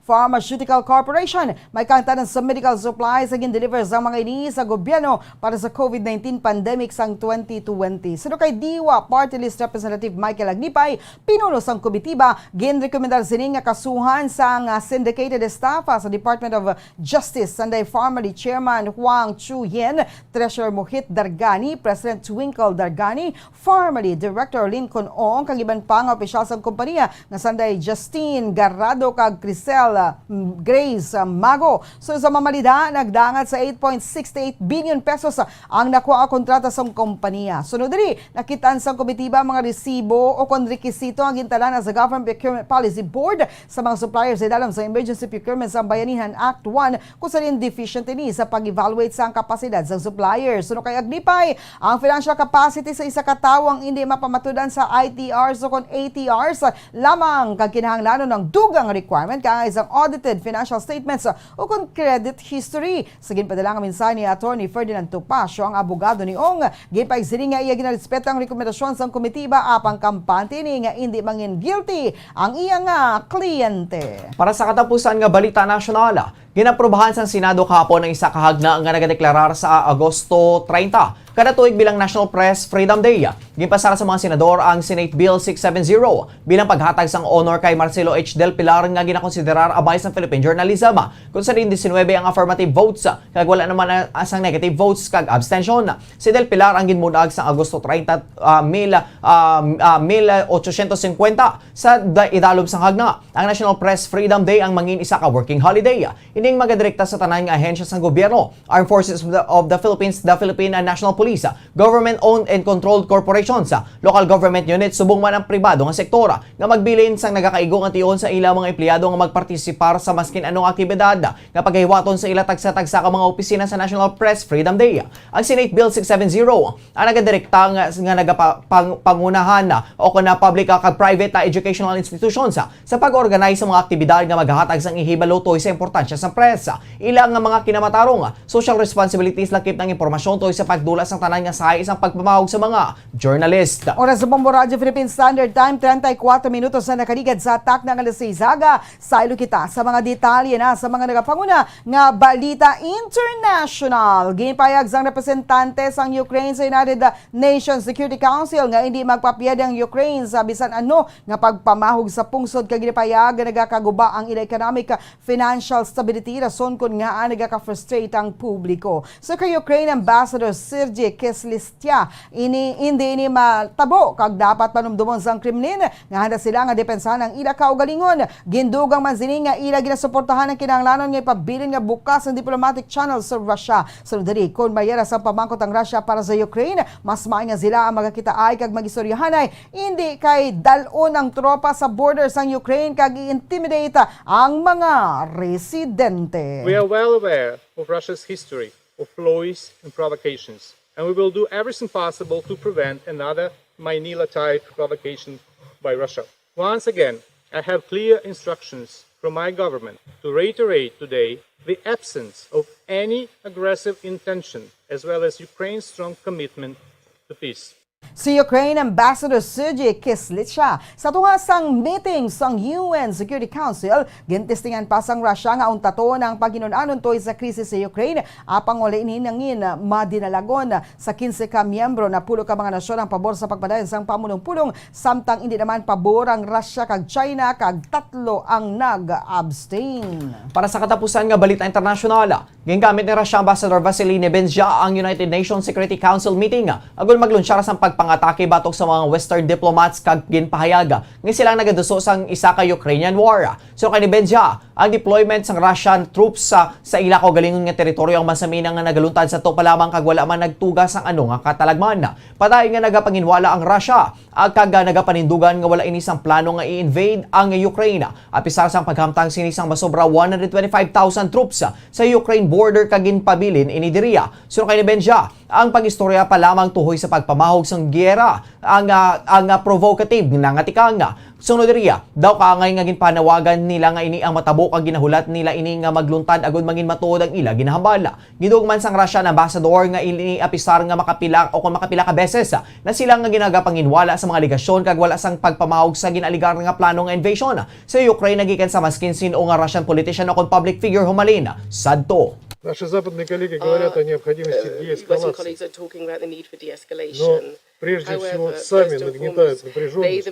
Pharmaceutical Corporation. May kangtanan sa medical supplies ang gindeliver sa mga ini sa gobyerno para sa COVID-19 pandemic sang 2020. Sino kay Diwa Party List Representative Michael Agnipay, pinuno sang komitiba, ginrekomendar sini nga kasuhan sang syndicated estafa sa Department of Justice. Sanday Pharmacy Chairman Huang Chu-yen, Treasurer Mohit Dargani, President Twinkle Dargani, Pharmacy Director Lincoln Ong, kag iban pa nga opisyal sa kompanya nga sanday Justine Garrado kag Crisel Grace Mago. So sa mamalida, nagdangat sa 8.68 billion pesos ang nakuha ang kontrata sa kompanya. Sunod diri, nakitaan sa komitiba mga resibo o kon rekisito ang gintalan sa Government Procurement Policy Board sa mga suppliers sa dalam sa Emergency Procurement sa Bayanihan Act 1 kung saan deficient ini sa pag-evaluate sa kapasidad sa suppliers. Sunod kay Agnipay, ang financial capacity sa isa ka tawo ang hindi mapamatudan sa ITRs o kon ATRs lamang kag kinahanglanon ng dugang requirement kay isang audited financial statements o kon credit history. Sa ginpadala nga mensahe ni Attorney Ferdinand Topacio, ang abogado ni Ong ginpaigsiling nga iya ginarespeto ang rekomendasyon sang komitiba apang kampante ni nga hindi mangin guilty ang iya nga kliyente. Para sa katapusan nga balita nasyonal, ginaprubahan sa Senado kahapon ang isa ka hagna nga nagadeklarar sa Agosto 30 kada tuig bilang National Press Freedom Day. Ginpasara sa mga senador ang Senate Bill 670 bilang paghatag sang honor kay Marcelo H. Del Pilar nga ginakonsiderar abay sa Philippine journalism. Kung sa 19 ang affirmative votes kag wala naman asang negative votes kag abstention. Si Del Pilar ang ginmunag sa Agosto 30, 1850 sa idalom sang hagna. Ang National Press Freedom Day ang mangin isa ka working holiday. Ining magadirekta sa tanan nga ahensya sang gobyerno, Armed Forces of the Philippines, the Philippine National Police, government-owned and controlled corporations, local government units, subong man ang pribado nga sektora nga magbilin sang nagakaigo nga tiyon sa ilang mga empleyado nga magpartisipar sa maskin anong aktibidad nga paghiwaton sa ila tagsa-tagsa ka mga opisina sa National Press Freedom Day. Ang Senate Bill 670 ang nagadirekta nga nagapangunahan o kuna public kag private educational institutions sa pag-organize sa mga aktibidad nga maghahatag sang ihibalo toy sa importansya sa press. Ilang nga mga kinamatarong social responsibilities lakip ng impormasyon toy sa pagdula sang tanan nga sahay isang pagpamahog sa mga journalist. Oras sa Bombo Radio Philippine Standard Time, 34 minutos na nakaligad sa atak ng alas 6 aga. Sailo kita sa mga detalye na sa mga nagapanguna nga balita international. Ginpayag sang representante sang Ukraine sa United Nations Security Council nga hindi magpapiyad ang Ukraine sa bisan ano nga pagpamahog sa pungsod kag ginpayag nga nagakaguba ang ila economic financial stability rason kun nga nagaka-frustrate ang publiko. So kay Ukraine Ambassador Sergey Kislistya hindi matabo kag dapat panumdumon sang Kremlin nga handa sila nga depensahan ang ila kaugalingon. Gindugang man sini nga ila ginasuportahan ang kinahanglanon nga ipabilin nga bukas ang diplomatic channel sa Russia. Sunod kon mayara sa pamangkot ang Russia para sa Ukraine, mas maay nga sila ang magakitaay kag magistoryahanay hindi kay dalon ang tropa sa border sang Ukraine kag i-intimidate ang mga residente. We are well aware of Russia's history of ploys and provocations, and we will do everything possible to prevent another Manila-type provocation by Russia. Once again, I have clear instructions from my government to reiterate today the absence of any aggressive intention, as well as Ukraine's strong commitment to peace. Si Ukraine Ambassador Sergey Kislitsa sa tunga sang meeting sang UN Security Council, gintistingan pa sang Russia nga untato ng paghinunanon toy sa krisis sa Ukraine apang wala ininangin madinalagon sa 15 ka miyembro na pulo ka mga nasyon ang pabor sa pagpadayon sang pamulong-pulong samtang hindi naman pabor ang Russia kag China kag tatlo ang nag-abstain. Para sa katapusan nga balita internasyonal, gingamit ni Russia Ambassador Vasily Nebenzia ang United Nations Security Council meeting agol maglunsyar sang pagpangatake batok sa mga Western diplomats kag ginpahayaga nga silang nagaduso sang isa ka Ukrainian war. So kay Nebenzia, ang deployment sang Russian troops sa ila kaugalingon nga teritoryo ang masamina nga nagaluntad sa to pa lamang kag wala man nagtugas ang ano nga katalagman. Patay nga nagapanginwala ang Russia ag kag nagapanindugan nga wala inisang plano nga i-invade ang Ukraine. Apisar sang paghamtang sinisang masobra 125,000 troops sa Ukraine border kag ginpabilin ini diriya. So kay Nebenzia, ang pagistorya pa lamang tuhoy sa pagpamahog sang giyera ang provocative nga ngatikang. Sunod diriya, daw kaangay nga ginpanawagan nila nga ini ang matabo kag ginahulat nila ini nga magluntad agud mangin matuod ang ila ginahambala. Gidugman sang Russian ambassador nga ini apisar nga makapila ka beses na sila nga ginagapanginwala sa mga aligasyon kag wala sang pagpamahog sa ginaligar nga plano nga invasion sa Ukraine nagikan sa maskin sino nga Russian politician o kon public figure humalin sadto. Наши западные коллеги говорят о необходимости деэскалации. Но прежде всего сами нагнетают напряженность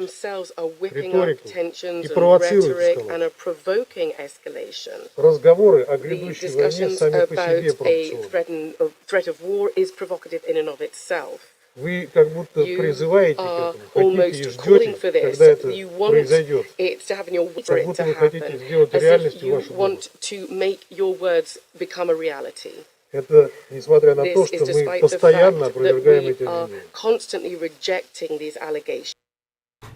риторику и провоцируют эскалацию. Разговоры о грядущей войне сами по себе провоцируют. Вы как будто призываете к этому, хотите и ждете, когда это произойдет. Как будто вы хотите сделать реальностью вашу волю. Это несмотря на то, что мы постоянно опровергаем эти обвинения.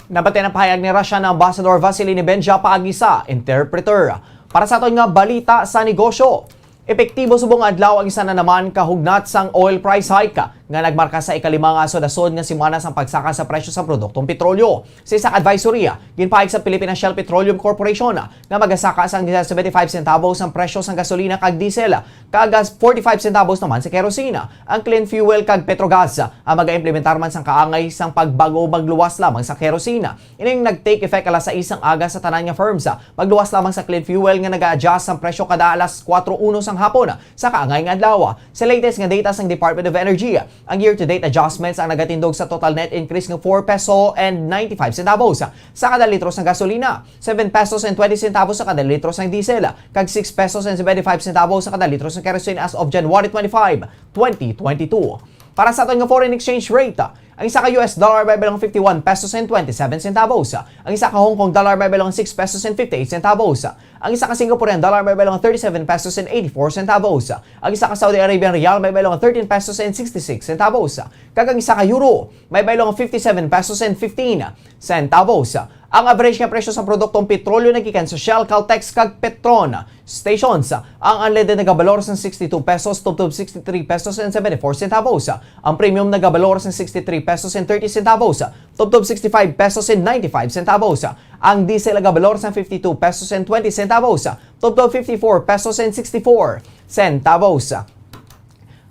Nabati na pahayag ni Russian Ambassador Vasily Nebenzia paagi sa interpreter. Para sa aton nga balita sa negosyo, epektibo subong adlaw ang isa na naman kahugnat sang oil price hike nga nagmarka sa ikalimang asod-asod nga simana sa pagsaka sa presyo sa produktong petrolyo. Sa isang advisory, ginpahig sa Philippine Shell Petroleum Corporation nga magasaka sang 75 centavos ang presyo sa gasolina kag diesel, kag 45 centavos naman sa kerosene. Ang clean fuel kag Petrogas ang mag-implementar man sang kaangay sang pagbago magluwas lamang sa kerosene. Ining nag-take effect alas 6 ang aga sa tanan nga firms. Magluwas lamang sa clean fuel nga nag-a-adjust ang presyo kada alas 4:01 sang hapon sa kaangay nga adlaw. Sa latest nga data sang Department of Energy, ang year-to-date adjustments ang nagatindog sa total net increase ng 4 peso and 95 centavos sa kada litro ng gasolina, 7 pesos and 20 centavos sa kada litro ng diesel, kag 6 pesos and 75 centavos sa kada litro ng kerosene as of January 25, 2022. Para sa aton nga foreign exchange rate, ang isa ka US dollar may bilang 51 pesos and 27 centavos. Ang isa ka Hong Kong dollar may bilang 6 pesos and 58 centavos. Ang isa ka Singaporean dollar may bilang 37 pesos and 84 centavos. Ang isa ka Saudi Arabian Riyal may bilang 13 pesos and 66 centavos. Kag ang isa ka Euro may bilang 57 pesos and 15 centavos. Ang average nga presyo sa produktong petrolyo nagikan sa Shell, Caltex kag Petron stations. Ang unleaded nagabalor sa 62 pesos tubtob 63 pesos and 74 centavos. Ang premium nagabalor sa 63 pesos and 30 centavos tubtob 65 pesos and 95 centavos. Ang diesel nagabalor sa 52 pesos and 20 centavos tubtob 54 pesos and 64 centavos.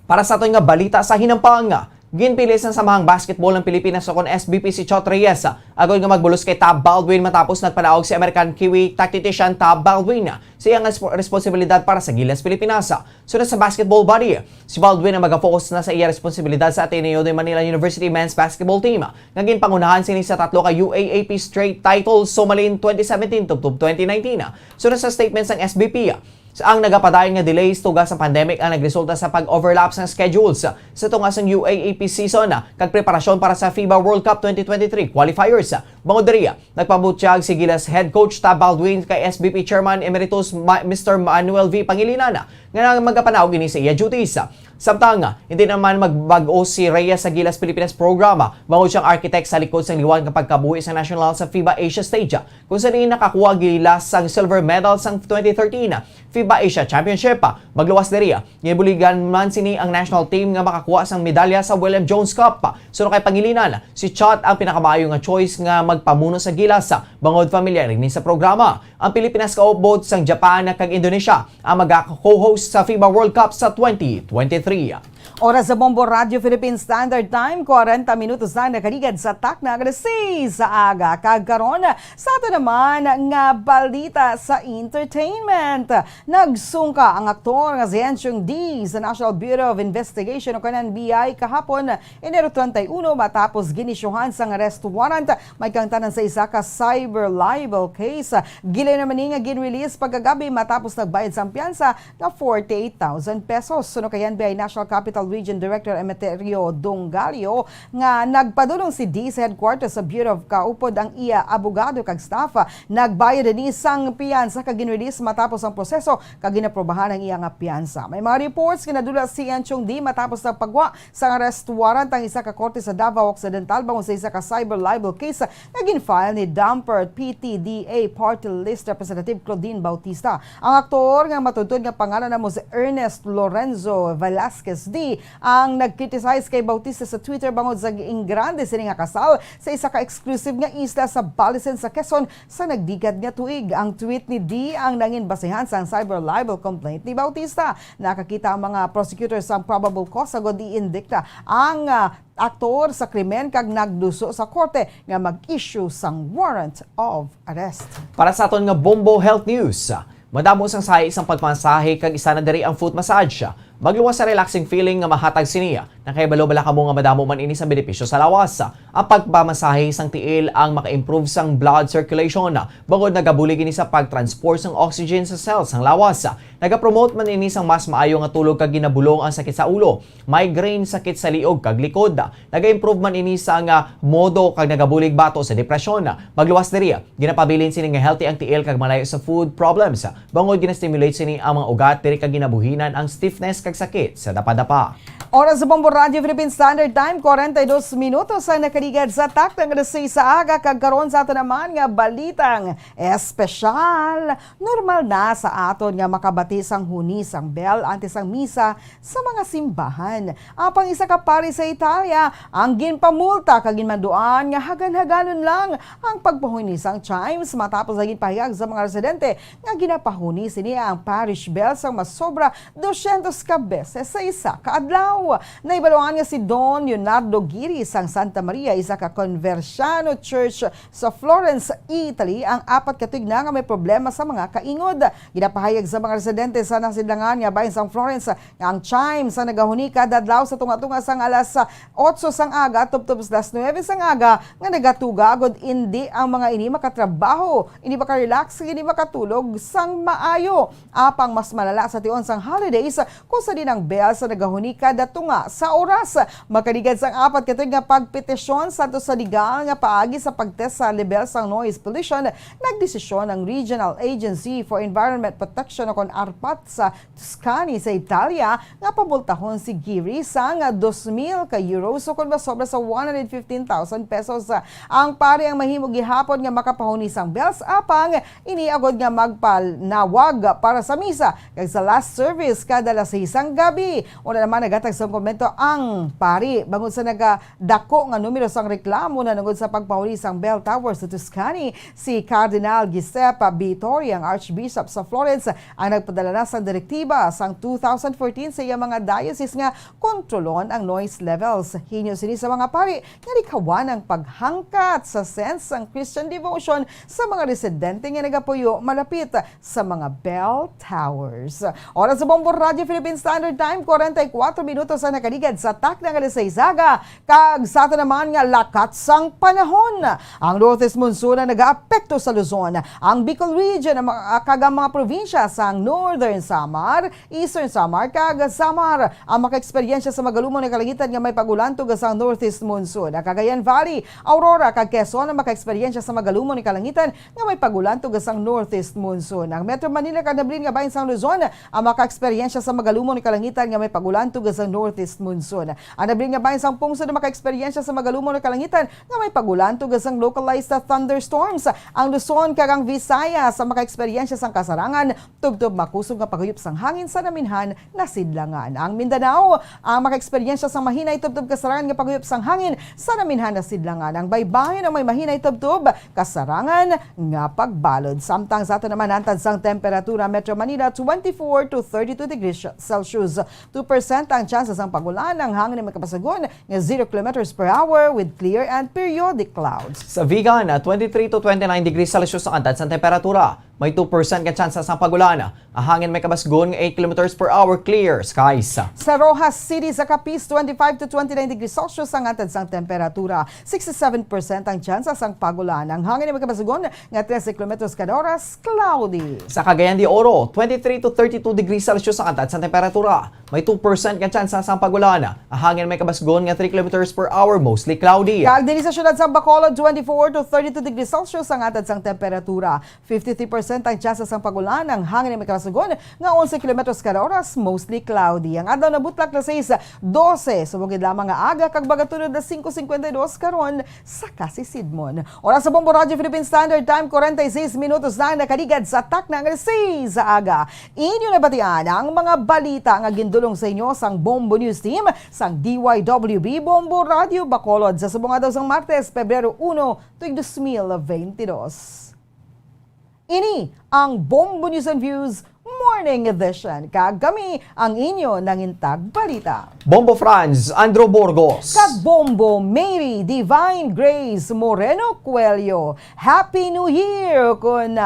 Para sa aton nga balita sa hinampang, ginpilis ng samahang basketball ng Pilipinas o SBP si Chot Reyes agad nga magbulos kay Tab Baldwin matapos nagpanaog si American Kiwi tactician Tab Baldwin sa iyang responsibilidad para sa Gilas Pilipinas. Sunod sa basketball body, si Baldwin ang mag-focus na sa iyang responsibilidad sa Ateneo de Manila University men's basketball team nga ginpangunahan sini sa tatlo ka UAAP straight titles Somalin 2017 to 2019. Sunod sa statements ng SBP, ang nagapadayon nga delays tugas sa pandemic ang nagresulta sa pag-overlap sa schedules sa tungas ng UAAP season kag preparasyon para sa FIBA World Cup 2023 qualifiers. Bangod diri, nagpabutyag si Gilas head coach Tab Baldwin kay SBP Chairman Emeritus Mr. Manuel V. Pangilinan nga magapanaog ini sa iya duties. Samtang, hindi naman magbago si Reyes sa Gilas Pilipinas programa, bangod siyang architect sa likod ng liwan kapag kabuhi sa national sa FIBA Asia stage, kung saan nakakuha Gilas ang silver medal sa 2013 FIBA Asia Championship. Magluwas diri, gibuligan man sini ang national team nga makakuha sang medalya sa William Jones Cup. Sunod kay Pangilinan, si Chot ang pinakamayo nga choice nga magpamuno sa Gilas, bangod familiar rin sa programa. Ang Pilipinas kaupbod sang Japan kag Indonesia ang mag-co-host sa FIBA World Cup sa 2023. Oras sa Bombo Radio Philippine Standard Time, 40 minutos na nakaligad sa takna alas 6 sa aga. Kagkaroon sa ato naman nga balita sa entertainment. Nagsungka ang aktor nga si Enchong D sa National Bureau of Investigation o kanan BI kahapon Enero 31 matapos ginisyuhan sa arrest warrant may kangtanan sa isa ka cyber libel case. Gili naman nga ginrelease pagkagabi matapos nagbayad sa piyansa na 48,000 pesos. Suno kayan BI National Capital Region Director Emeterio Dongalio nga nagpadulong si D sa headquarters sa Bureau of Kaupod ang iya abogado kag staff. Nagbayad ni sang piyansa kag ginrelease matapos ang proseso kag ginaprobahan ang iya nga piyansa. May mga reports kinadula si Enchong D matapos ng pagwa sa arrest warrant ang isa ka korte sa Davao Occidental bangon sa isa ka cyber libel case na ginfile ni Dumper PTDA Party List Representative Claudine Bautista. Ang aktor nga matutud nga pangalan na mo si Ernest Lorenzo Velasquez D ang nag-criticize kay Bautista sa Twitter bangod sa giingrande sini nga kasal sa isa ka exclusive nga isla sa Balisen sa Quezon sa nagdigad nga tuig. Ang tweet ni D ang nangin basehan sa cyber libel complaint ni Bautista. Nakakita ang mga prosecutors sa probable cause agad i-indicta ang aktor sa krimen kag nagduso sa korte nga mag-issue sang warrant of arrest. Para sa aton nga Bombo Health News, madamo sang sahi isang pagmasahe kag isa na diri ang foot massage. Magluwas sa relaxing feeling nga mahatag siniya na kay balo-bala kamo nga madamo man ini sa benepisyo sa lawas. Ang pagpamasahe sang tiil ang maka-improve sang blood circulation bangod nagabulig ini sa pagtransport sang oxygen sa cells sang lawas. Nagapromote man ini sang mas maayo nga tulog kag ginabulong ang sakit sa ulo, migraine, sakit sa liog kag likod. Naga-improve man ini sa nga modo kag nagabulig bato sa depresyon. Magluwas diri, ginapabilin sini nga healthy ang tiil kag malayo sa food problems. Bangod gina-stimulate sini ang mga ugat diri kag ginabuhinan ang stiffness kag sakit sa dapadapa. Oras sa Bombo Radio Philippine Standard Time, 42 minutos ang nakaligad sa takdang alas 6 sa aga. Kagkaroon sa ato naman nga balitang espesyal. Normal na sa aton nga makabati sang hunis ang bell antes ang misa sa mga simbahan. Apang isa ka pari sa Italia, ang ginpamulta kag ginmanduan nga hagan-haganon lang ang pagpahunis ang chimes matapos ang ginpahayag sa mga residente nga ginapahunis niya ang parish bell sang masobra 200 ka beses sa isa ka adlaw. Naibaluan nga si Don Leonardo Giri sang Santa Maria, isa ka Conversiano Church sa Florence, Italy, ang 4 ka tuig na nga may problema sa mga kaingod. Ginapahayag sa mga residente sa nasidlangan nga bahin sang Florence nga ang chime sa nagahuni kada adlaw sa tunga-tunga sang alas 8 sang aga tubtob sa alas 9 sang aga nga nagatuga agod hindi ang mga ini makatrabaho, hindi makarelax, hindi makatulog sang maayo. Apang mas malala sa tion sang holidays kung sa din ang bell sa nagahuni kada tunga sa oras. Makaligad sang 4 ka tuig nga pagpetisyon santo sa legal nga paagi sa pagtest sa level sang noise pollution, nagdesisyon ang Regional Agency for Environment Protection o kon ARPAT sa Tuscany sa Italia nga pabultahon si Giri sang 2,000 ka euros o kon sobra sa 115,000 pesos. Ang pari ang mahimog gihapon nga makapahuni sang bells apang iniagod nga magpanawag para sa misa kag sa last service kada alas 6 ang gabi. Una naman nagatag sa komento ang pari bangod sa nagadako nga numero sang reklamo na nangod sa pagpahuli sang bell tower sa Tuscany. Si Cardinal Giuseppe Vittori, ang Archbishop sa Florence, ang nagpadala na sang direktiba sang 2014 sa iyang mga diocese nga kontrolon ang noise levels. Hinyo sini sa mga pari nga likawan ang paghangkat sa sense ang Christian devotion sa mga residente nga nagapuyo malapit sa mga bell towers. Oras sa Bombo Radio Philippine Standard Time, 44 minutos ang nakaligad sa takdang alas 6 aga. Kag sa ato naman nga lakat sang panahon. Ang northeast monsoon na nag-aapekto sa Luzon, ang Bicol region, kag ang mga probinsya sang Northern Samar, Eastern Samar, kag Samar ang maka-eksperyensya sa magalumon na kalangitan nga may pagulan tugas ang northeast monsoon. Ang Cagayan Valley, Aurora, kag Quezon ang maka-eksperyensya sa magalumon na kalangitan nga may pagulan tugas ang northeast monsoon. Ang Metro Manila, kag Nablin nga bahin sang Luzon ang maka-eksperyensya sa magalumon na kalangitan nga may pagulan tugas ang northeast monsoon. Ang Nablin nga bahin sang Pungsod na maka-eksperyensya sa magalumon na kalangitan nga may pagulan tugas ang localized thunderstorms. Ang Luzon kag ang Visayas sa maka-eksperyensya sang kasarangan tubtob makusog nga paguyop sang hangin sa naminhan na sidlangan. Ang Mindanao ang maka-eksperyensya sang mahinay tubtob kasarangan nga paguyop sang hangin sa naminhan na sidlangan. Ang Baybayin ang may mahinay tubtob kasarangan nga pagbalod. Samtang sa ato naman antad sang temperatura Metro Manila 24 to 32 degrees Celsius. 2% ang chances ang pagulan. Ang hangin ay makapasagon nga 0 kilometers per hour with clear and periodic clouds. Sa Vigan, 23 to 29 degrees Celsius ang antad sa temperatura. May 2% ka chance ng pagulan. Ang hangin may kabasgon ng 8 km per hour, clear skies. Sa Rojas City, sa Capiz, 25 to 29 degrees Celsius ang antad sang temperatura. 67% ang chance ang pagulan. Ang hangin ay may kabasgon ng 13 km kada oras, cloudy. Sa Cagayan de Oro, 23 to 32 degrees Celsius ang antad sa temperatura. May 2% ka chance ng pagulan. Ang hangin may kabasgon ng 3 km per hour, mostly cloudy. Kag diri sa syudad sa Bacolod, 24 to 32 degrees Celsius ang antad sang temperatura. 53% ang chance ang pagulan. Ang hangin ay may kasagon nga 11 km kada oras, mostly cloudy. Ang adlaw na butlak na 6:12. Sumugid lamang nga aga kag bagatulod na 5:52 karon sa Kasisidmon. Oras sa Bombo Radio Philippine Standard Time, 46 minutos na nakaligad sa tak na alas 6 sa aga. Inyo nabatian ang mga balita nga gindulong sa inyo sang Bombo News Team sang DYWB Bombo Radio Bacolod sa subong adlaw sang Martes, Pebrero 1, tuig 2022. Ini ang Bombo News and Views Morning Edition. Kagami ang inyo nangintag balita. Bombo Franz, Andrew Burgos. Kag Bombo Mary Divine Grace Moreno Coelho. Happy New Year kun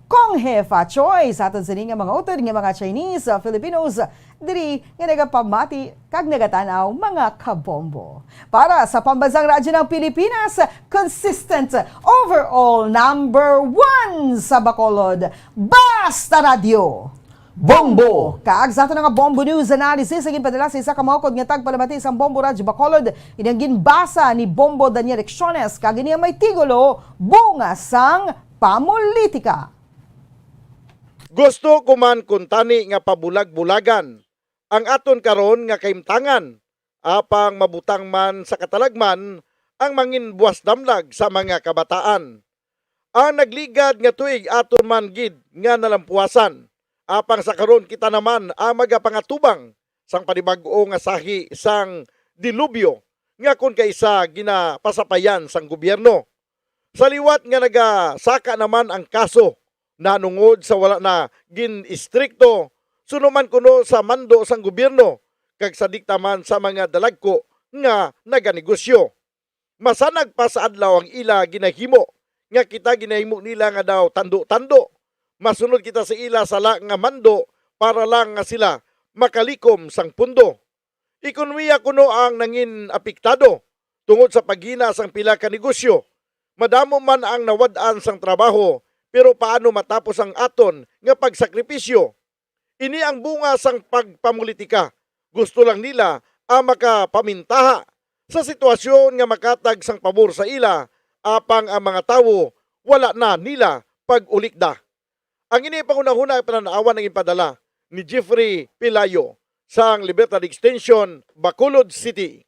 Kong Hefa Choi sa aton sining nga mga utod nga mga Chinese, Filipinos diri nga nagapamati kag nagatanaw mga kabombo. Para sa pambansang radyo ng Pilipinas, consistent overall number 1 sa Bacolod, Basta Radio Bombo! Kaag sa ato nga Bombo News Analysis, agin padala sa isa ka maukod nga tagpalamati sa Bombo Radio Bacolod, inang ginbasa ni Bombo Daniel Lecciones, kag niya may tigulo, bunga sang pamulitika. Gusto ko man kuntani nga pabulag-bulagan ang aton karon nga kaimtangan apang mabutang man sa katalagman ang mangin buwas damlag sa mga kabataan. Ang nagligad nga tuig aton man gid nga nalampuasan apang sa karon kita naman ang magapangatubang sang panibag-o nga sahi sang dilubyo nga kun kaysa ginapasapayan sang gobyerno. Sa liwat nga nagasaka naman ang kaso nanungod sa wala na gin-istrikto sunuman kuno sa mando sang gobyerno kag sa diktaman sa mga dalagko nga naganegosyo. Masanag pa sa adlaw ang ila ginahimo nga kita ginahimo nila nga daw tando-tando. Masunod kita sa ila sala nga mando para lang nga sila makalikom sang pundo. Ekonomiya kuno ang nangin apektado tungod sa paghina sang pila ka negosyo. Madamo man ang nawad-an sang trabaho pero paano matapos ang aton nga pagsakripisyo? Ini ang bunga sang pagpamulitika. Gusto lang nila ang makapamintaha sa sitwasyon nga makatag sang pabor sa ila apang ang mga tawo wala na nila pag-ulikda. Ang ini pangunahuna ay pananaawan ng ipadala ni Jeffrey Pilayo sa Libertad Extension, Bacolod City.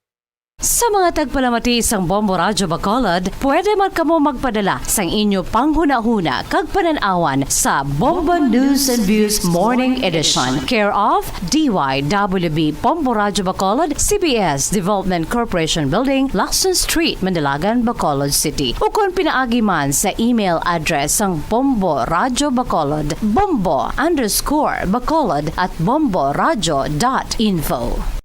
Sa mga tagpalamati isang Bombo Radyo Bacolod, pwede man kamo magpadala sang inyo panghuna-huna kag pananawan sa Bombo News and Views Morning Edition. Care of DYWB Bombo Radyo Bacolod, CBS Development Corporation Building, Lacson Street, Mandilagan, Bacolod City. O kung pinaagi man sa email address sang Bombo Radyo Bacolod, bombo_bacolod@bomboradyo.info.